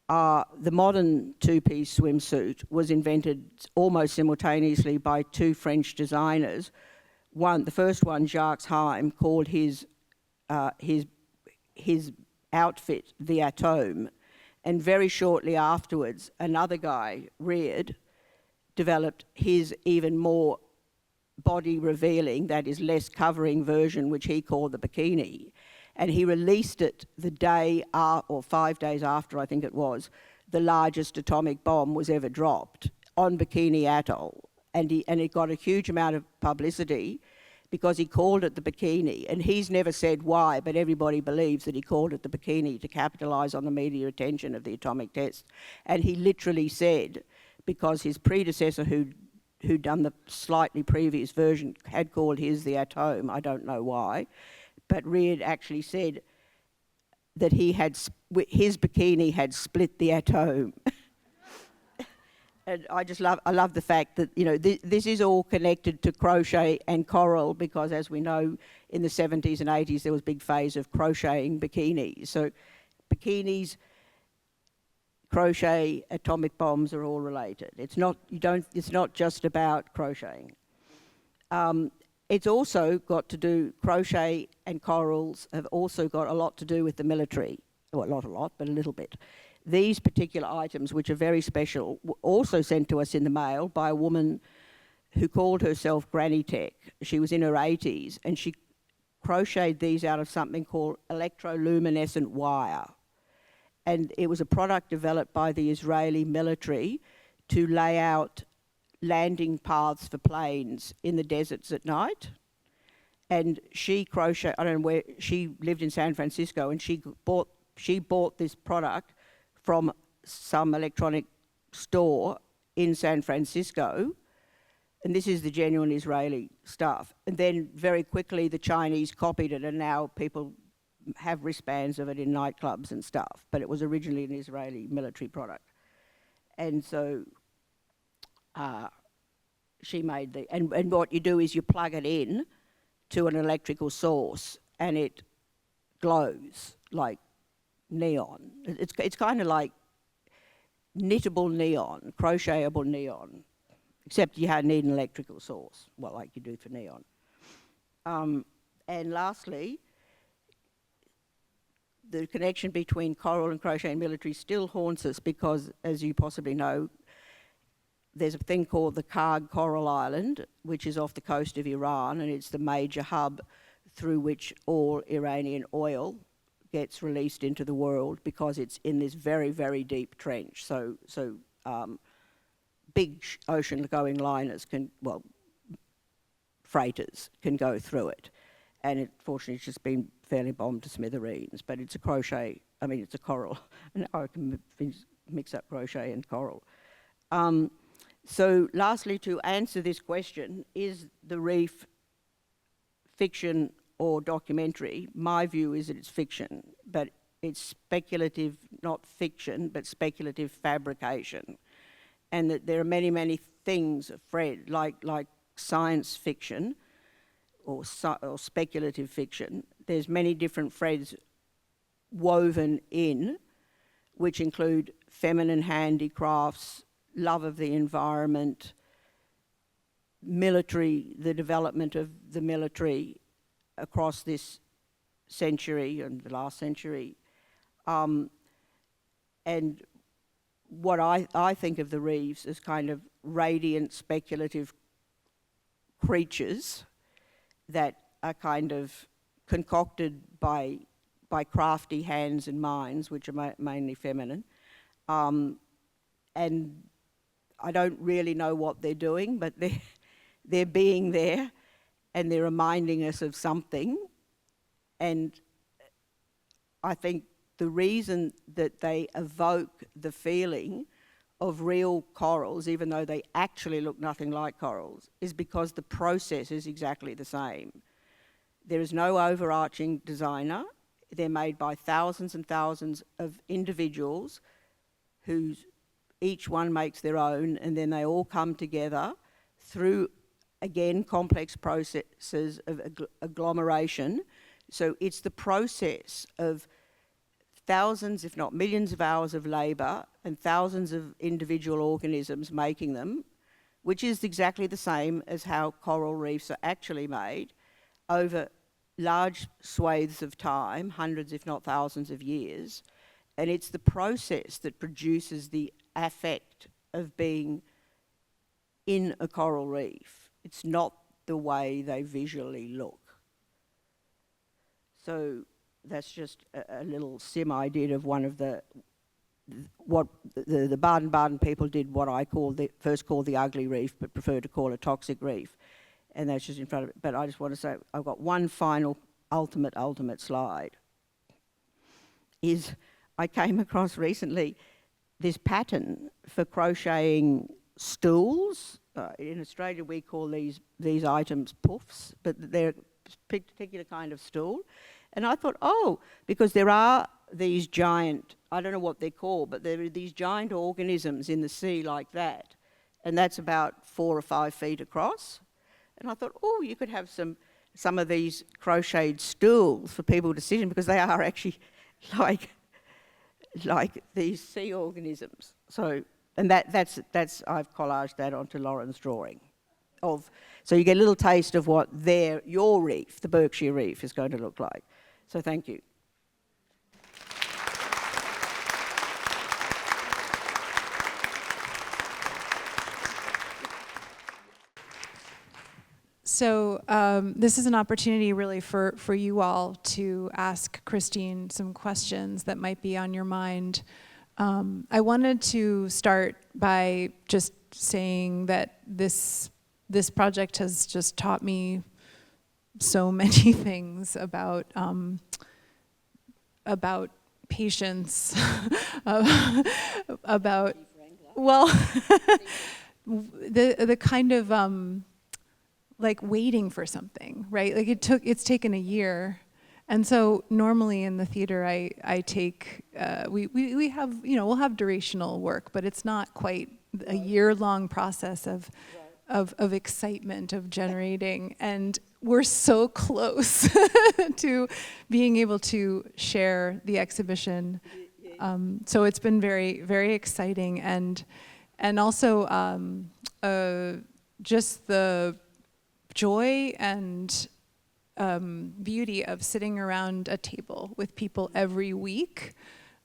The modern two-piece swimsuit was invented almost simultaneously by two French designers. The first one, Jacques Heim, called his outfit the Atome, and very shortly afterwards, another guy, Reard, developed his even more body-revealing, that is less covering version, which he called the bikini. And he released it the day, or 5 days after, I think it was, the largest atomic bomb was ever dropped on Bikini Atoll. And it got a huge amount of publicity because he called it the bikini. And he's never said why, but everybody believes that he called it the bikini to capitalise on the media attention of the atomic test. And he literally said, because his predecessor who'd done the slightly previous version had called his the Atome, I don't know why, but Reard actually said that his bikini had split the Atome. And I love the fact that, this is all connected to crochet and coral because, as we know, in the 70s and 80s, there was a big phase of crocheting bikinis. So bikinis, crochet, atomic bombs are all related. It's not just about crocheting. It's also got to do, crochet and corals have also got a lot to do with the military. Well, not a lot, but a little bit. These particular items, which are very special, were also sent to us in the mail by a woman who called herself Granny Tech. She was in her 80s, and she crocheted these out of something called electroluminescent wire. And it was a product developed by the Israeli military to lay out landing paths for planes in the deserts at night. And she crocheted, I don't know where, she lived in San Francisco, and she bought this product from some electronic store in San Francisco. And this is the genuine Israeli stuff. And then very quickly the Chinese copied it, and now people have wristbands of it in nightclubs and stuff. But it was originally an Israeli military product. And so she made and what you do is you plug it in to an electrical source and it glows like neon. It's kind of like knittable neon, crochetable neon, except you need an electrical source, well, like you do for neon. And lastly, the connection between coral and crochet and military still haunts us because, as you possibly know, there's a thing called the Karg Coral Island, which is off the coast of Iran, and it's the major hub through which all Iranian oil gets released into the world because it's in this very, very deep trench. So big ocean-going liners freighters can go through it. And it, fortunately, it's just been fairly bombed to smithereens, but it's a it's a coral. Now I can mix up crochet and coral. So lastly, to answer this question, is the reef fiction or documentary? My view is that it's fiction, but it's speculative, not fiction, but speculative fabrication. And that there are many, many things, Fred, like science fiction or speculative fiction. There's many different threads woven in which include feminine handicrafts, love of the environment, military, the development of the military across this century and the last century. And what I think of the reefs as kind of radiant, speculative creatures that are kind of concocted by crafty hands and minds, which are mainly feminine. And I don't really know what they're doing, but they're being there and they're reminding us of something. And I think the reason that they evoke the feeling of real corals, even though they actually look nothing like corals, is because the process is exactly the same. There is no overarching designer. They're made by thousands and thousands of individuals who each one makes their own, and then they all come together through, again, complex processes of agglomeration. So it's the process of thousands, if not millions of hours of labour and thousands of individual organisms making them, which is exactly the same as how coral reefs are actually made over large swathes of time, hundreds if not thousands of years. And it's the process that produces the affect of being in a coral reef. It's not the way they visually look. So that's just a little sim I did of one of what the Baden-Baden people did, what I first called the ugly reef, but prefer to call a toxic reef. And that's just in front of it. But I just want to say, I've got one final ultimate slide. I came across recently this pattern for crocheting stools. In Australia we call these items puffs, but they're a particular kind of stool. And I thought, oh, because there are these giant, I don't know what they're called, but there are these giant organisms in the sea like that. And that's about 4 or 5 feet across. And I thought, oh, you could have some of these crocheted stools for people to sit in, because they are actually like these sea organisms. So, and that's I've collaged that onto Lauren's drawing. So you get a little taste of what your reef, the Berkshire Reef, is going to look like. So thank you. So this is an opportunity really for you all to ask Christine some questions that might be on your mind. I wanted to start by just saying that this project has just taught me so many things about patience, about, well, the kind of like waiting for something, right? Like it's taken a year. And so normally in the theater, I take, we have, we'll have durational work, but it's not quite a year-long process of excitement, of generating. And we're so close to being able to share the exhibition. So it's been very, very exciting. And also just the joy and beauty of sitting around a table with people every week.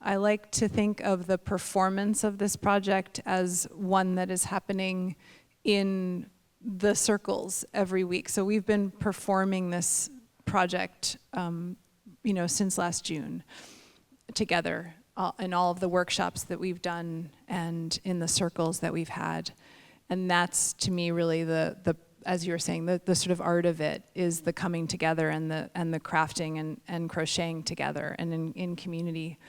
I like to think of the performance of this project as one that is happening in the circles every week. So we've been performing this project, since last June together in all of the workshops that we've done and in the circles that we've had. And that's, to me, really the as you were saying, the sort of art of it is the coming together and the crafting and crocheting together and in community.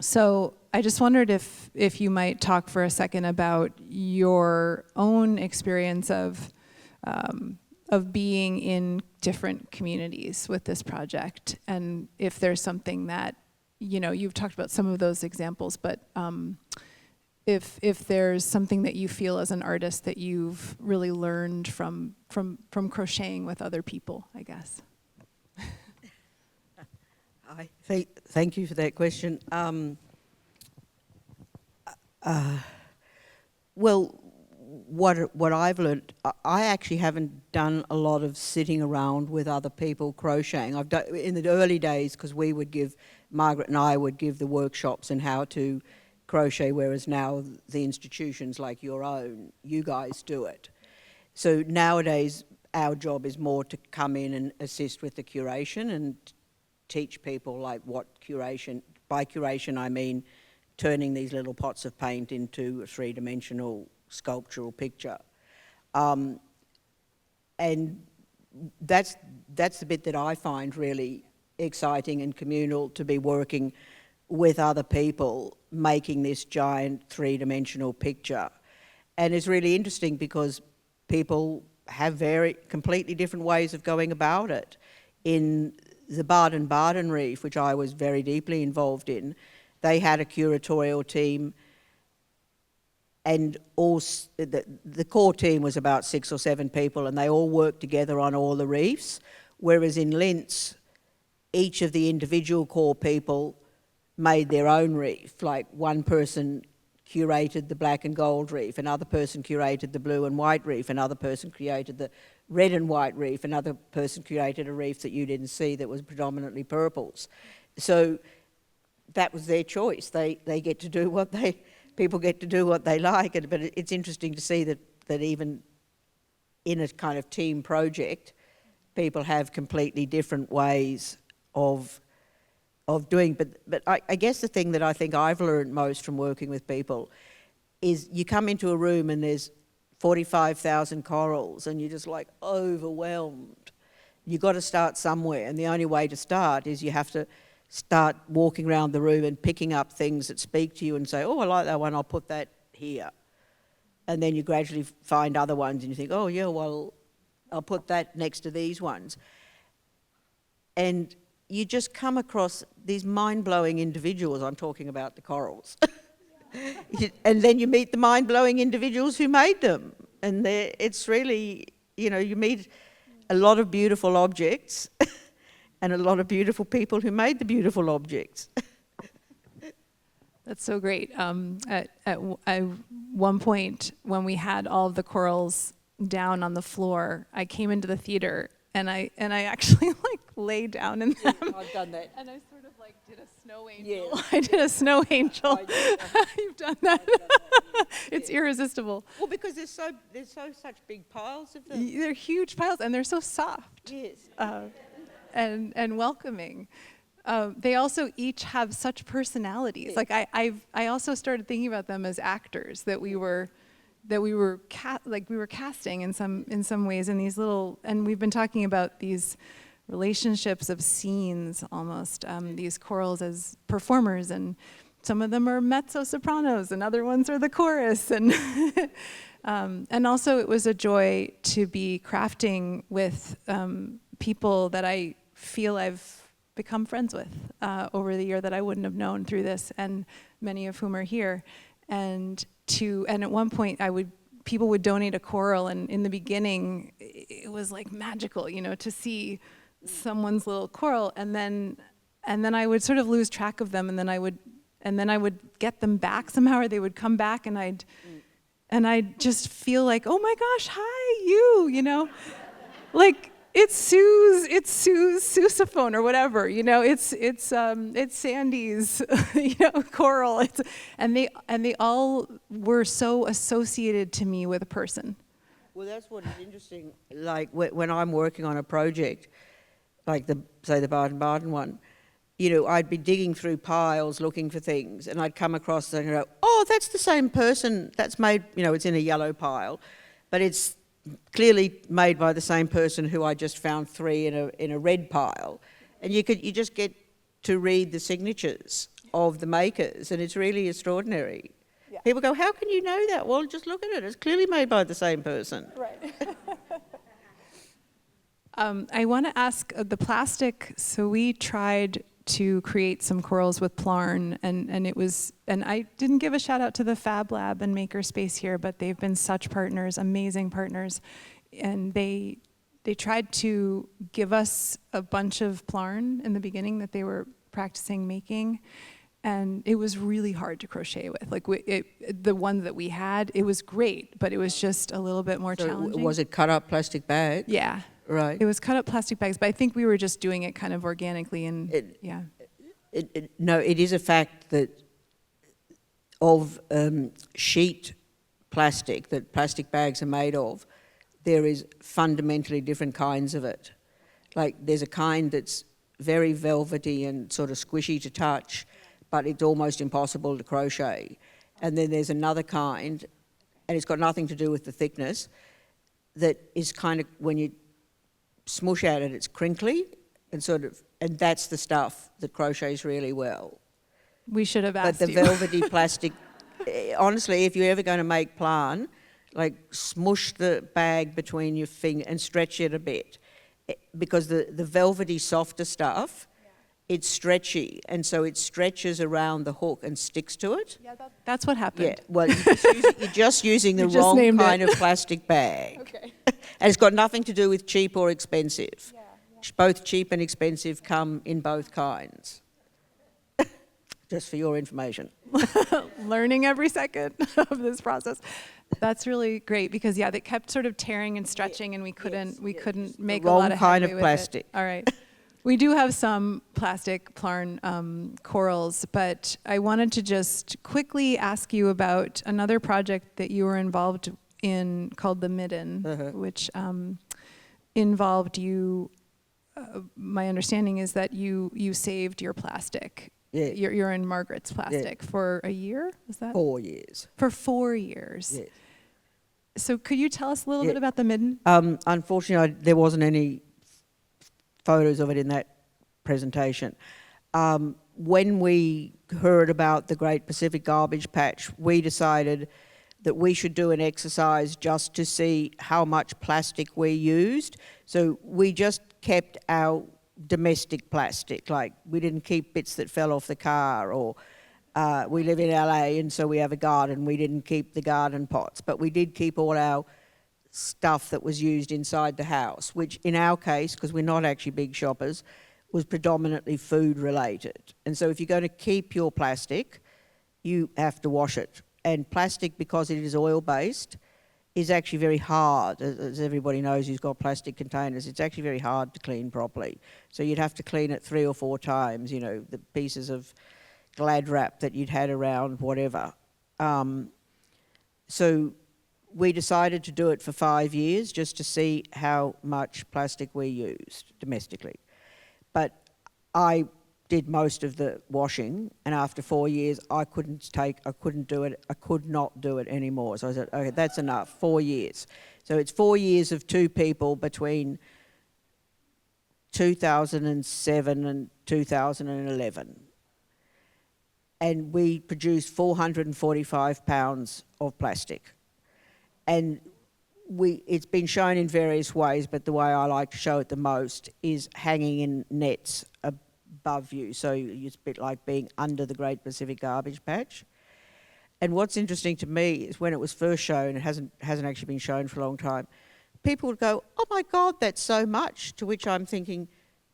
So I just wondered if you might talk for a second about your own experience of being in different communities with this project, and if there's something that, you've talked about some of those examples, but if there's something that you feel as an artist that you've really learned from crocheting with other people, I guess. Thank you for that question. Well, what I've learned, I actually haven't done a lot of sitting around with other people crocheting. I've done in the early days, because Margaret and I would give the workshops in how to crochet, whereas now the institutions like your own, you guys do it. So nowadays our job is more to come in and assist with the curation and teach people like what curation, by curation I mean turning these little pots of paint into a three-dimensional sculptural picture. And that's the bit that I find really exciting and communal, to be working with other people making this giant three-dimensional picture. And it's really interesting because people have completely different ways of going about it. In the Baden-Baden Reef, which I was very deeply involved in, they had a curatorial team, and the core team was about 6 or 7 people, and they all worked together on all the reefs, whereas in Linz, each of the individual core people made their own reef. Like one person curated the black and gold reef, another person curated the blue and white reef, another person created the red and white reef, another person curated a reef that you didn't see that was predominantly purples. So that was their choice. They get to do what people get to do what they like, but it's interesting to see that even in a kind of team project, people have completely different ways of doing. But I guess the thing that I think I've learned most from working with people is you come into a room and there's 45,000 corals and you're just like overwhelmed. You've got to start somewhere, and the only way to start is you have to start walking around the room and picking up things that speak to you and say, oh, I like that one, I'll put that here. And then you gradually find other ones and you think, oh yeah, well, I'll put that next to these ones. And you just come across these mind-blowing individuals. I'm talking about the corals. And then you meet the mind-blowing individuals who made them. And it's really, you meet a lot of beautiful objects and a lot of beautiful people who made the beautiful objects. That's so great. At one point, when we had all of the corals down on the floor, I came into the theater and I actually like lay down in them. I've done that. And I sort of like did a snow angel. Yeah. I did a snow angel. You've done that. It's irresistible. Well, because there's such big piles of them. They're huge piles and they're so soft. Yes. And welcoming. They also each have such personalities. Like I also started thinking about them as actors that we were casting in some ways in these little, and we've been talking about these relationships of scenes almost, these corals as performers, and some of them are mezzo-sopranos and other ones are the chorus, and and also it was a joy to be crafting with people that I feel I've become friends with over the year that I wouldn't have known through this, and many of whom are here. And at one point people would donate a coral, and in the beginning it was like magical, to see someone's little coral, and then I would sort of lose track of them, and then I would get them back somehow, or they would come back, and I'd just feel like, oh my gosh, hi, you, like it's Sue's sousaphone or whatever, it's Sandy's, coral. And they all were so associated to me with a person. Well, that's what is interesting. Like when I'm working on a project, like the Baden-Baden one, I'd be digging through piles looking for things, and I'd come across and go, oh, that's the same person that's made, it's in a yellow pile, but it's clearly made by the same person who I just found 3 in a red pile. And you just get to read the signatures of the makers, and it's really extraordinary. Yeah. People go, how can you know that? Well, just look at it. It's clearly made by the same person. Right. I want to ask the plastic. So we tried to create some corals with Plarn, and I didn't give a shout out to the Fab Lab and Makerspace here, but they've been such partners, amazing partners, and they tried to give us a bunch of Plarn in the beginning that they were practicing making. And it was really hard to crochet with. Like the one that we had, it was great, but it was just a little bit more challenging. Was it cut up plastic bag? Yeah. Right. It was cut up plastic bags, but I think we were just doing it kind of organically and yeah. No, it is a fact that of sheet plastic that plastic bags are made of, there is fundamentally different kinds of it. Like there's a kind that's very velvety and sort of squishy to touch, but it's almost impossible to crochet. And then there's another kind, and it's got nothing to do with the thickness, that is kind of, when you smush at it, it's crinkly, and and that's the stuff that crochets really well. We should have asked But the you. velvety plastic, honestly, if you're ever going to make plan, like smush the bag between your finger and stretch it a bit. Because the velvety, softer stuff, it's stretchy, and so it stretches around the hook and sticks to it. Yeah, that's what happened. Yeah, well, you're just using the wrong kind of plastic bag. Okay. And it's got nothing to do with cheap or expensive. Both cheap and expensive come in both kinds. Just for your information. Learning every second of this process. That's really great because they kept sort of tearing and stretching, and we couldn't make a lot of kind headway of plastic. All right. We do have some plastic plarn corals, but I wanted to just quickly ask you about another project that you were involved in called the Midden, which involved you. My understanding is that you saved your plastic. Yeah. You're in Margaret's plastic for a year. Is that 4 years? For 4 years. Yes. So could you tell us a little bit about the Midden? Unfortunately, there wasn't any photos of it in that presentation. When we heard about the Great Pacific Garbage Patch, we decided that we should do an exercise just to see how much plastic we used. So we just kept our domestic plastic, like we didn't keep bits that fell off the car, or we live in LA and so we have a garden, we didn't keep the garden pots, but we did keep all our stuff that was used inside the house, which in our case, because we're not actually big shoppers, was predominantly food related. And so if you're going to keep your plastic, you have to wash it. And plastic, because it is oil-based, is actually very hard. As everybody knows who's got plastic containers, it's actually very hard to clean properly. So you'd have to clean it 3 or 4 times, the pieces of Glad wrap that you'd had around, whatever. So we decided to do it for 5 years just to see how much plastic we used domestically. But I did most of the washing, and after 4 years I couldn't do it, I could not do it anymore. So I said, okay, that's enough, 4 years. So it's 4 years of 2 people between 2007 and 2011. And we produced 445 pounds of plastic. And it's been shown in various ways, but the way I like to show it the most is hanging in nets above you. So it's a bit like being under the Great Pacific Garbage Patch. And what's interesting to me is when it was first shown, it hasn't actually been shown for a long time, people would go, oh my God, that's so much, to which I'm thinking,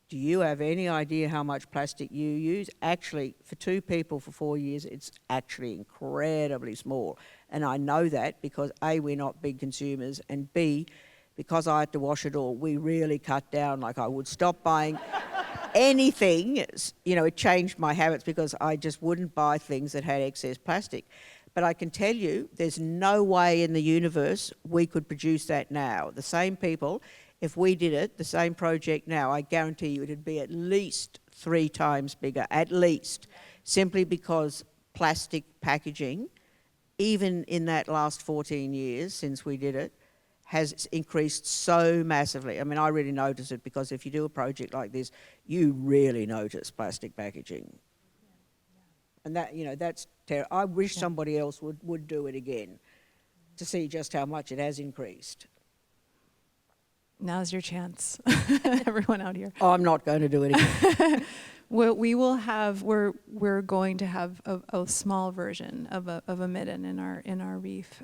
do you have any idea how much plastic you use? Actually, for 2 people for 4 years, it's actually incredibly small. And I know that because A, we're not big consumers, and B, because I had to wash it all, we really cut down. Like I would stop buying anything, it changed my habits because I just wouldn't buy things that had excess plastic. But I can tell you, there's no way in the universe we could produce that now. The same people, if we did it, the same project now, I guarantee you it'd be at least 3 times bigger, at least, simply because plastic packaging, even in that last 14 years since we did it, has increased so massively. I mean, I really notice it because if you do a project like this, you really notice plastic packaging. And that, that's terrible. I wish somebody else would do it again to see just how much it has increased. Now's your chance, everyone out here. I'm not going to do it again. Well, we're going to have a small version of a midden in our reef.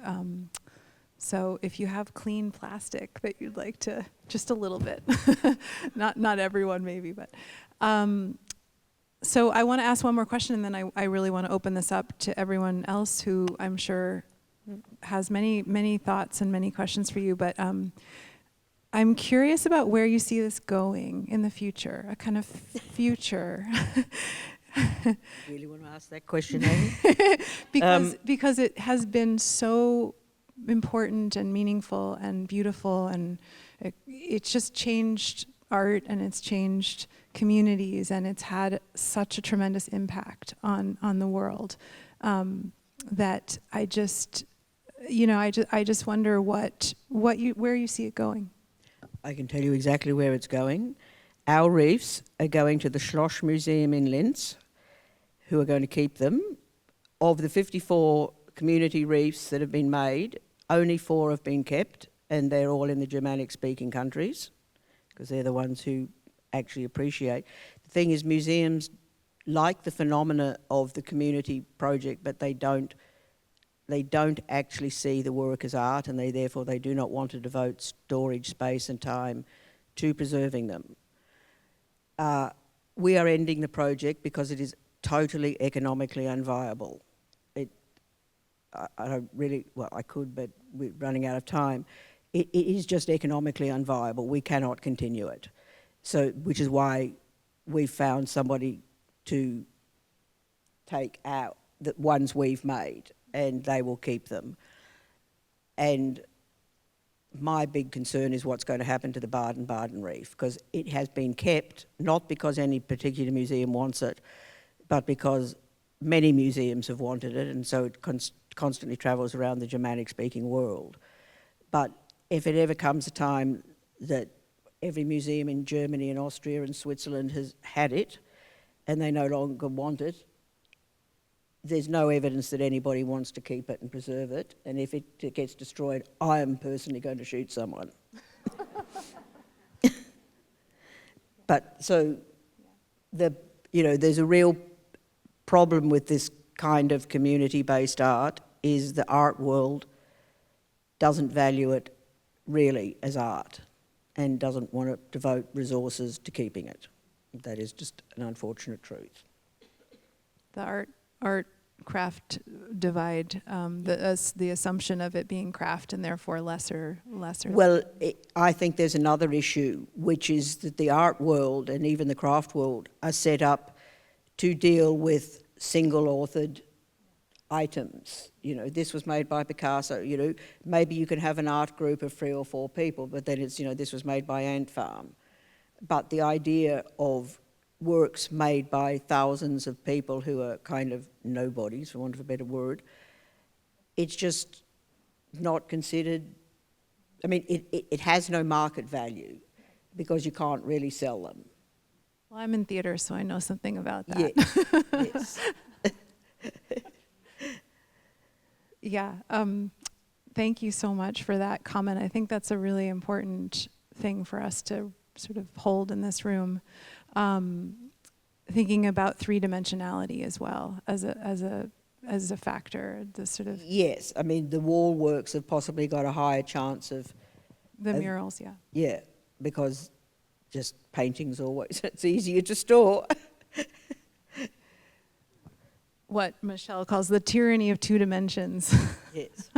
So if you have clean plastic that you'd like to, just a little bit, not everyone maybe, but So I want to ask one more question, and then I really want to open this up to everyone else who I'm sure has many, many thoughts and many questions for you. But I'm curious about where you see this going in the future, a kind of future. Really want to ask that question, Amy? because it has been so important and meaningful and beautiful, and it's just changed art, and it's changed communities, and it's had such a tremendous impact on the world, that I just wonder where you see it going. I can tell you exactly where it's going. Our reefs are going to the Schloss Museum in Linz, who are going to keep them. Of the 54 community reefs that have been made, only 4 have been kept, and they're all in the Germanic-speaking countries, because they're the ones who actually appreciate. The thing is, museums like the phenomena of the community project, but they don't actually see the work as art, and therefore they do not want to devote storage space and time to preserving them. We are ending the project because it is totally economically unviable. I don't really, well, I could, but we're running out of time. It is just economically unviable. We cannot continue it. So, which is why we've found somebody to take out the ones we've made, and they will keep them. And my big concern is what's going to happen to the Baden-Baden Reef, because it has been kept, not because any particular museum wants it, but because many museums have wanted it, and so it constantly travels around the Germanic-speaking world. But if it ever comes a time that every museum in Germany and Austria and Switzerland has had it, and they no longer want it, there's no evidence that anybody wants to keep it and preserve it, and if it gets destroyed, I am personally going to shoot someone. But so, there's a real problem with this kind of community-based art, is the art world doesn't value it really as art and doesn't want to devote resources to keeping it. That is just an unfortunate truth. The art-craft divide, the assumption of it being craft and therefore lesser. Well, I think there's another issue, which is that the art world and even the craft world are set up to deal with single-authored items. This was made by Picasso. Maybe you can have an art group of 3 or 4 people, but then it's, this was made by Ant Farm. But the idea of works made by thousands of people who are kind of nobodies, for want of a better word, it's just not considered. I mean, it has no market value because you can't really sell them. Well, I'm in theater, so I know something about that. Yes. Yeah. Thank you so much for that comment. I think that's a really important thing for us to sort of hold in this room. Thinking about 3-dimensionality as well as a factor. The sort of Yes, I mean the wall works have possibly got a higher chance of the murals. Yeah. Yeah, because just paintings always it's easier to store. What Michelle calls the tyranny of 2 dimensions. Yes.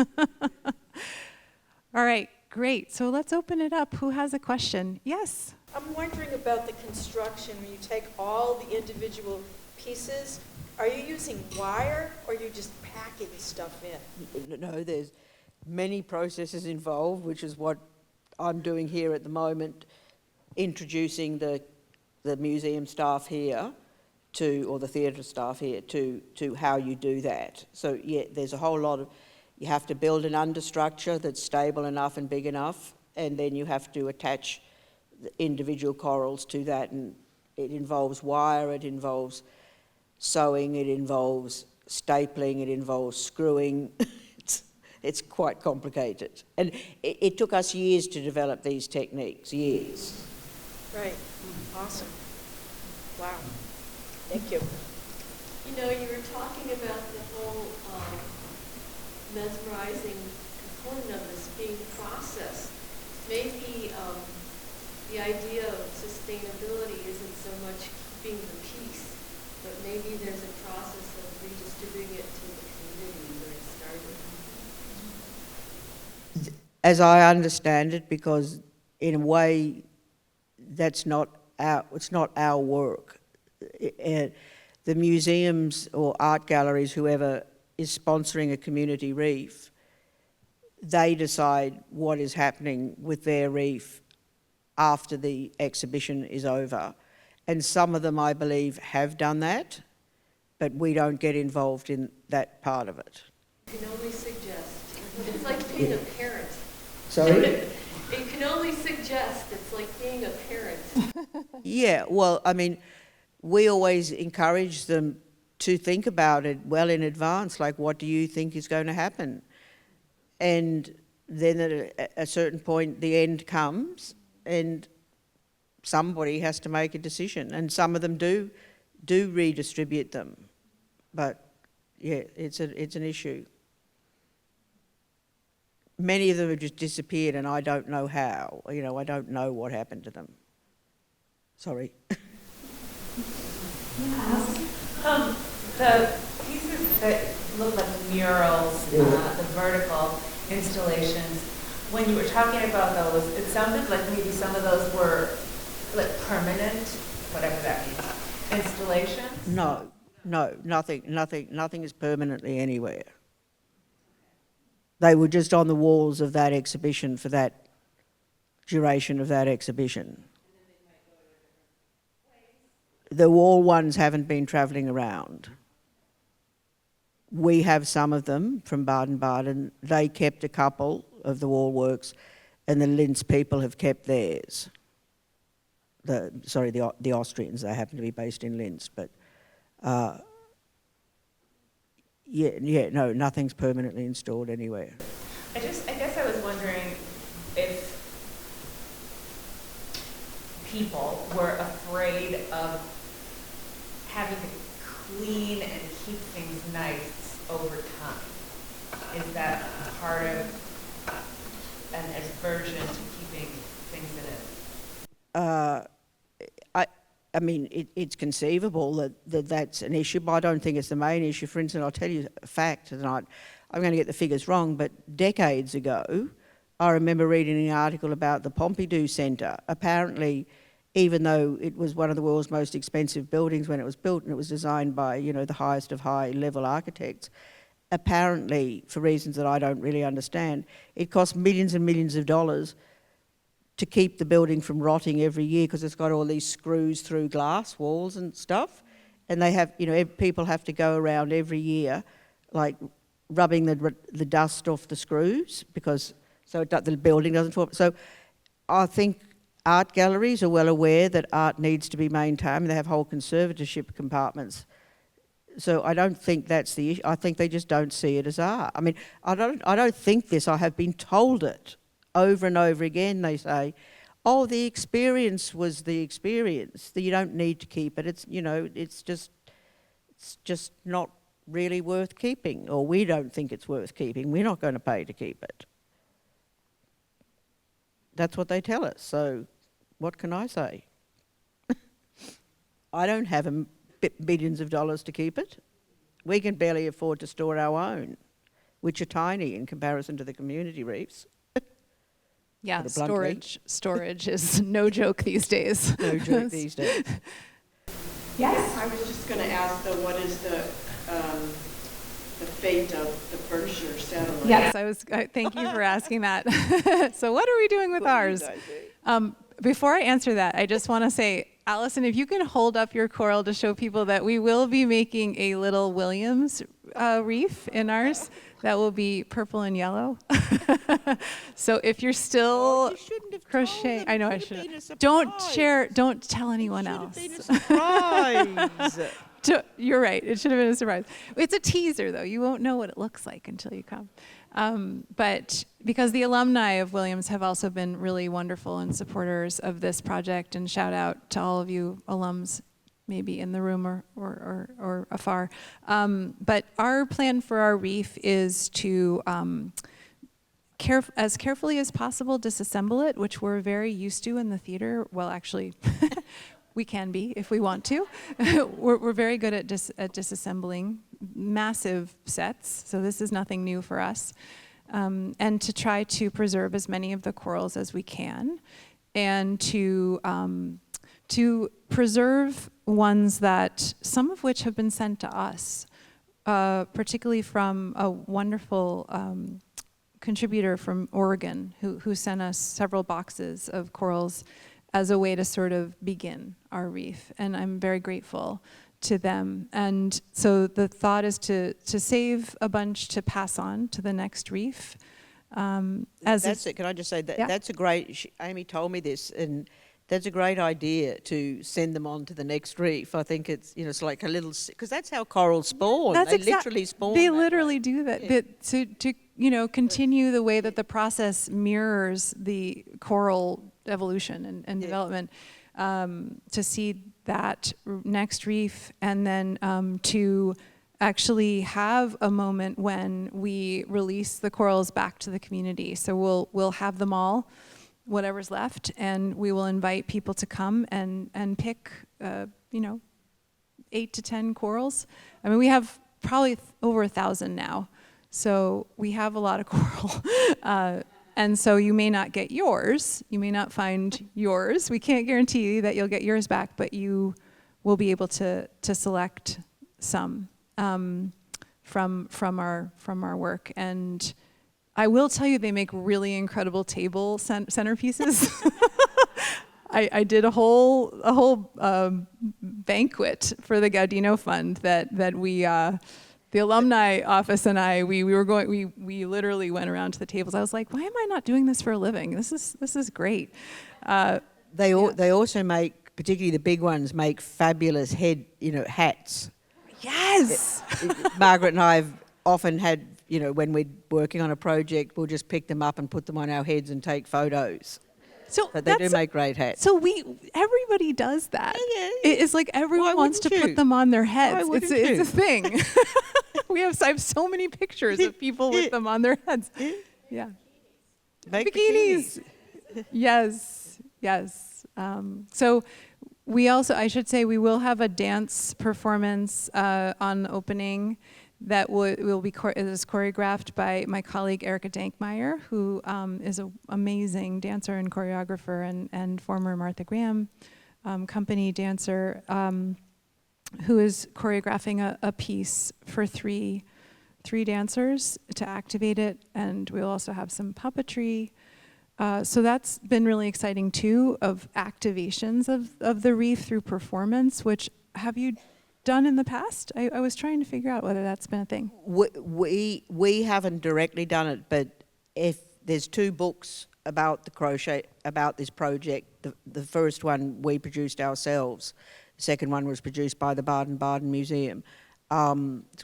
All right, great. So let's open it up. Who has a question? Yes. I'm wondering about the construction. When you take all the individual pieces, are you using wire or are you just packing stuff in? No, there's many processes involved, which is what I'm doing here at the moment, introducing the museum staff here or the theatre staff here to how you do that. So yeah, there's a whole lot of, you have to build an understructure that's stable enough and big enough, and then you have to attach the individual corals to that, and it involves wire, it involves sewing, it involves stapling, it involves screwing. It's quite complicated. And it took us years to develop these techniques, years. Right. Awesome. Wow. Thank you. You were talking about the whole mesmerizing component of this being processed. Maybe the idea of sustainability isn't so much keeping the peace, but maybe there's a process of redistributing it to the community where it started. As I understand it, because in a way, it's not our work. The museums or art galleries, whoever is sponsoring a community reef, they decide what is happening with their reef after the exhibition is over. And some of them, I believe, have done that, but we don't get involved in that part of it. You can only suggest. It's like being a parent. Sorry? It can only suggest. It's like being a parent. Yeah, well, I mean, we always encourage them to think about it well in advance, like what do you think is going to happen? And then at a certain point, the end comes and somebody has to make a decision. And some of them do redistribute them. But yeah, it's an issue. Many of them have just disappeared and I don't know how. You know, I don't know what happened to them. Sorry. The pieces that look like murals, the vertical installations, when you were talking about those, it sounded like maybe some of those were like permanent, whatever that means, installations? No, nothing is permanently anywhere. They were just on the walls of that exhibition for that duration of that exhibition. The wall ones haven't been travelling around. We have some of them from Baden-Baden. They kept a couple of the wall works and the Linz people have kept theirs. The Austrians, they happen to be based in Linz, but no, nothing's permanently installed anywhere. I guess I was wondering if people were afraid of having to clean and keep things nice over time. Is that part of an aversion to keeping things in it? I mean, it's conceivable that that's an issue, but I don't think it's the main issue. For instance, I'll tell you a fact, and I'm going to get the figures wrong, but decades ago, I remember reading an article about the Pompidou Centre. Apparently, even though it was one of the world's most expensive buildings when it was built and it was designed by, you know, the highest of high-level architects, apparently, for reasons that I don't really understand, it cost millions and millions of dollars to keep the building from rotting every year because it's got all these screws through glass walls and stuff. And they have, you know, people have to go around every year, like rubbing the dust off the screws so the building doesn't fall. So I think art galleries are well aware that art needs to be maintained. They have whole conservatorship compartments. So I don't think that's the issue. I think they just don't see it as art. I mean, I don't think this. I have been told it over and over again. They say, "Oh, the experience was the experience. You don't need to keep it. It's, you know, it's just not really worth keeping, or we don't think it's worth keeping. We're not going to pay to keep it." That's what they tell us. So, what can I say? I don't have billions of dollars to keep it. We can barely afford to store our own, which are tiny in comparison to the community reefs. Yeah, Put it bluntly. storage is no joke these days. No joke these days. Yes? I was just going to ask, though, what is the fate of the Berkshire Satellite? Yes, thank you for asking that. So what are we doing with ours? Before I answer that, I just want to say, Allison, if you can hold up your coral to show people that we will be making a little Williams reef in ours that will be purple and yellow. So if you're still crocheting, I know I should. Don't tell anyone else. It should have been a surprise. You're right. It should have been a surprise. It's a teaser, though. You won't know what it looks like until you come. But because the alumni of Williams have also been really wonderful and supporters of this project, and shout out to all of you alums, maybe in the room or afar. But our plan for our reef is to as carefully as possible disassemble it, which we're very used to in the theater. Well, actually, We can be if we want to. We're very good at disassembling massive sets, so this is nothing new for us. And to try to preserve as many of the corals as we can, and to preserve ones that, some of which have been sent to us, particularly from a wonderful contributor from Oregon who sent us several boxes of corals as a way to sort of begin our reef. And I'm very grateful to them. And so the thought is to save a bunch to pass on to the next reef. That's it. Can I just say that that's a great, Amy told me this, and that's a great idea to send them on to the next reef. I think it's, it's like a little, because that's how corals spawn. They literally spawn. They literally do that. Yeah. But to continue the way that the process mirrors the coral evolution and development, to see that next reef, and then to actually have a moment when we release the corals back to the community. So we'll have them all, whatever's left, and we will invite people to come and pick 8 to 10 corals. I mean, we have probably over 1,000 now, so we have a lot of coral. And so you may not get yours, you may not find yours. We can't guarantee that you'll get yours back, but you will be able to select some from our work. And I will tell you, they make really incredible table centerpieces. I did a whole banquet for the Gaudino Fund that we. The alumni office and I, we literally went around to the tables. I was like, why am I not doing this for a living? This is great. They also make, particularly the big ones, make fabulous hats. Yes. Margaret and I have often had, when we're working on a project, we'll just pick them up and put them on our heads and take photos. So they do make great hats. So everybody does that. Yeah. It's like everyone wants to put them on their heads. It's a thing. I have so many pictures of people with them on their heads. Yeah. Make bikinis. Yes. So we also, I should say, we will have a dance performance on opening that will be is choreographed by my colleague Erica Dankmeyer, who is an amazing dancer and choreographer and former Martha Graham company dancer, who is choreographing a piece for three dancers to activate it, and we'll also have some puppetry. So that's been really exciting too, of activations of the reef through performance, which have you done in the past? I was trying to figure out whether that's been a thing. We haven't directly done it, but if there's 2 books about this project. The first one we produced ourselves. The second one was produced by the Baden-Baden Museum,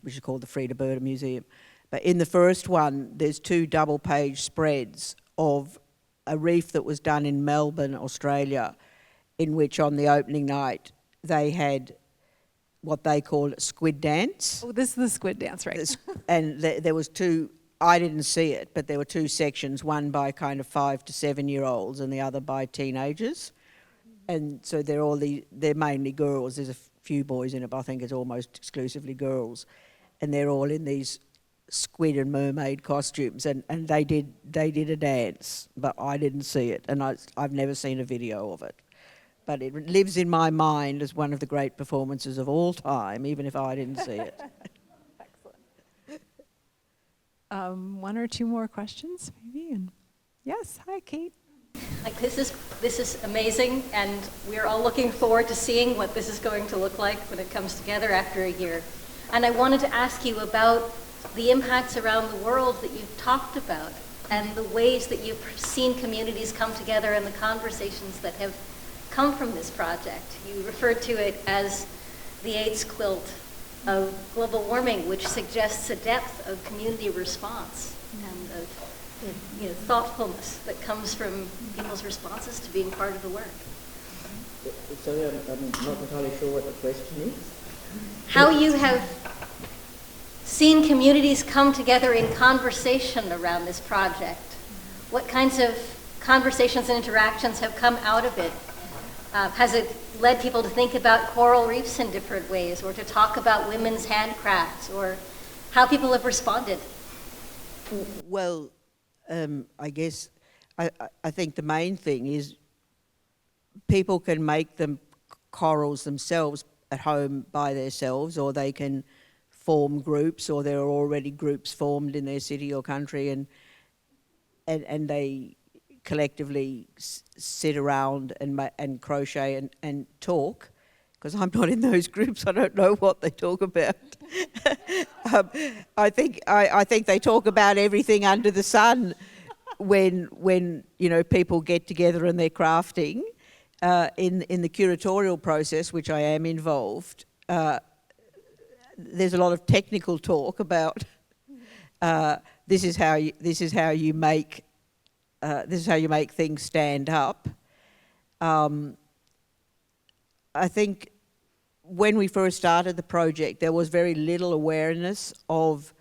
which is called the Frieda Bürder Museum. But in the first one, there's 2 double-page spreads of a reef that was done in Melbourne, Australia, in which on the opening night they had what they called a squid dance. Oh, this is the squid dance, right? And there was 2, I didn't see it, but there were 2 sections, one by kind of 5 to 7-year-olds and the other by teenagers. And so they're mainly girls. There's a few boys in it, but I think it's almost exclusively girls. And they're all in these squid and mermaid costumes, and they did a dance, but I didn't see it, and I've never seen a video of it. But it lives in my mind as one of the great performances of all time, even if I didn't see it. Excellent. 1 or 2 more questions, maybe? And yes, hi, Kate. Like this is amazing, and we're all looking forward to seeing what this is going to look like when it comes together after a year. And I wanted to ask you about the impacts around the world that you've talked about, and the ways that you've seen communities come together, and the conversations that have come from this project. You referred to it as the AIDS quilt of global warming, which suggests a depth of community response and of thoughtfulness that comes from people's responses to being part of the work. Sorry, I'm not entirely sure what the question is. How you have seen communities come together in conversation around this project. What kinds of conversations and interactions have come out of it? Has it led people to think about coral reefs in different ways, or to talk about women's handcrafts, or how people have responded? Well, I guess I think the main thing is people can make them corals themselves at home by themselves, or they can form groups, or there are already groups formed in their city or country, and they collectively sit around and crochet and talk. Because I'm not in those groups, I don't know what they talk about. I think they talk about everything under the sun when people get together and they're crafting. In the curatorial process, which I am involved, there's a lot of technical talk about this is how you make things stand up. I think when we first started the project, there was very little awareness of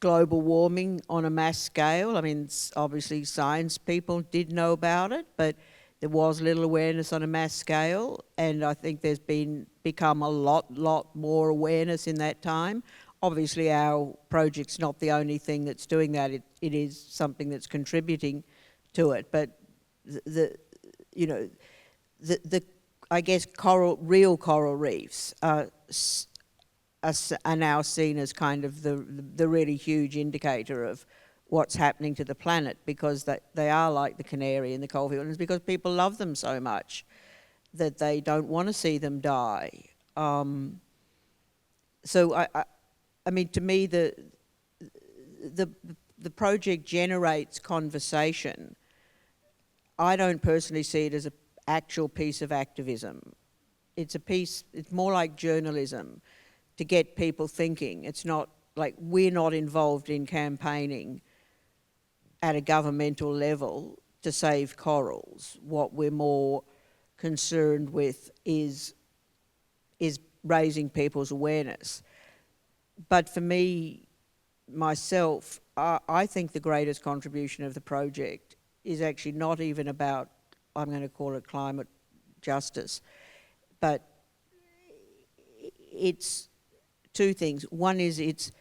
global warming on a mass scale. I mean, obviously science people did know about it, but there was little awareness on a mass scale, and I think there's become a lot more awareness in that time. Obviously, our project's not the only thing that's doing that. It is something that's contributing to it, but I guess real coral reefs are now seen as kind of the really huge indicator of what's happening to the planet, because they are like the canary in the coal field, and it's because people love them so much that they don't want to see them die. So I mean, to me, the project generates conversation. I don't personally see it as an actual piece of activism. It's more like journalism to get people thinking. It's not like, we're not involved in campaigning at a governmental level to save corals. What we're more concerned with is raising people's awareness. But for me, myself, I think the greatest contribution of the project is actually not even about, I'm going to call it climate justice, but it's two things. One is it's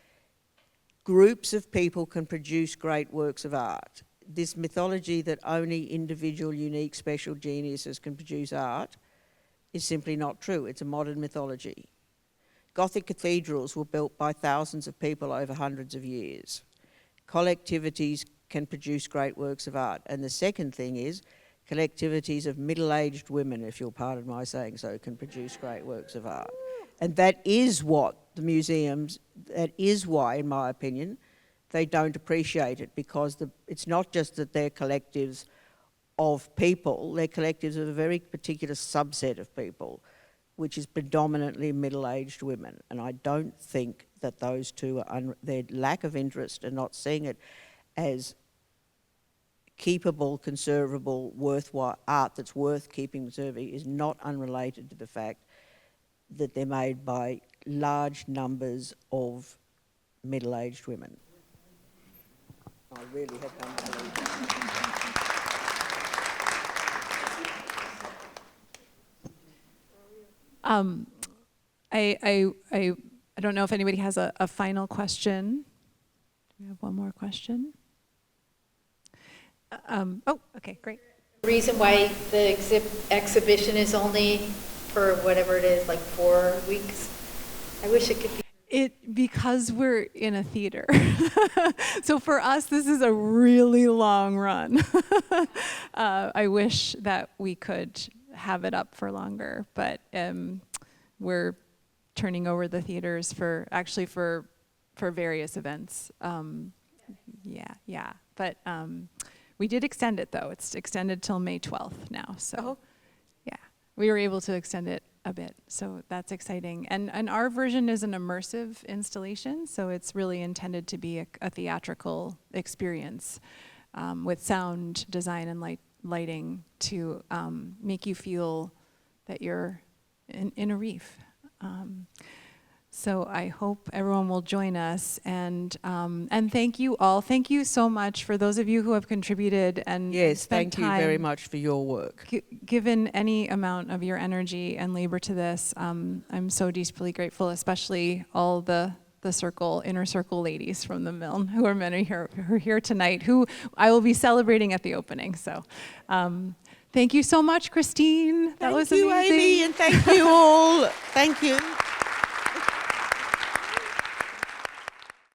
groups of people can produce great works of art. This mythology that only individual, unique, special geniuses can produce art is simply not true. It's a modern mythology. Gothic cathedrals were built by thousands of people over hundreds of years. Collectivities can produce great works of art. And the second thing is collectivities of middle-aged women, if you'll pardon my saying so, can produce great works of art. And that is what the museums, that is why, in my opinion, they don't appreciate it, because it's not just that they're collectives of people, they're collectives of a very particular subset of people, which is predominantly middle-aged women. And I don't think that those two their lack of interest and not seeing it as keepable, conservable, worthwhile art that's worth keeping, conserving, is not unrelated to the fact that they're made by large numbers of middle-aged women. I really have come to believe that. I don't know if anybody has a final question. Do we have one more question? Oh, okay, great. The reason why the exhibition is only for whatever it is, like 4 weeks. I wish it could be. Because we're in a theater. So for us, this is a really long run. I wish that we could have it up for longer, but we're turning over the theaters for various events. Yeah. But we did extend it, though. It's extended till May 12th now. So yeah, we were able to extend it a bit. So that's exciting. And our version is an immersive installation. So it's really intended to be a theatrical experience with sound design and lighting to make you feel that you're in a reef. So I hope everyone will join us, and thank you all. Thank you so much for those of you who have contributed and Yes, spent thank you very much for your work. Given any amount of your energy and labor to this. I'm so deeply grateful, especially all the inner circle ladies from the Milne who are here tonight, who I will be celebrating at the opening. So thank you so much, Christine. That was amazing. Thank you, Amy, and thank you all. Thank you.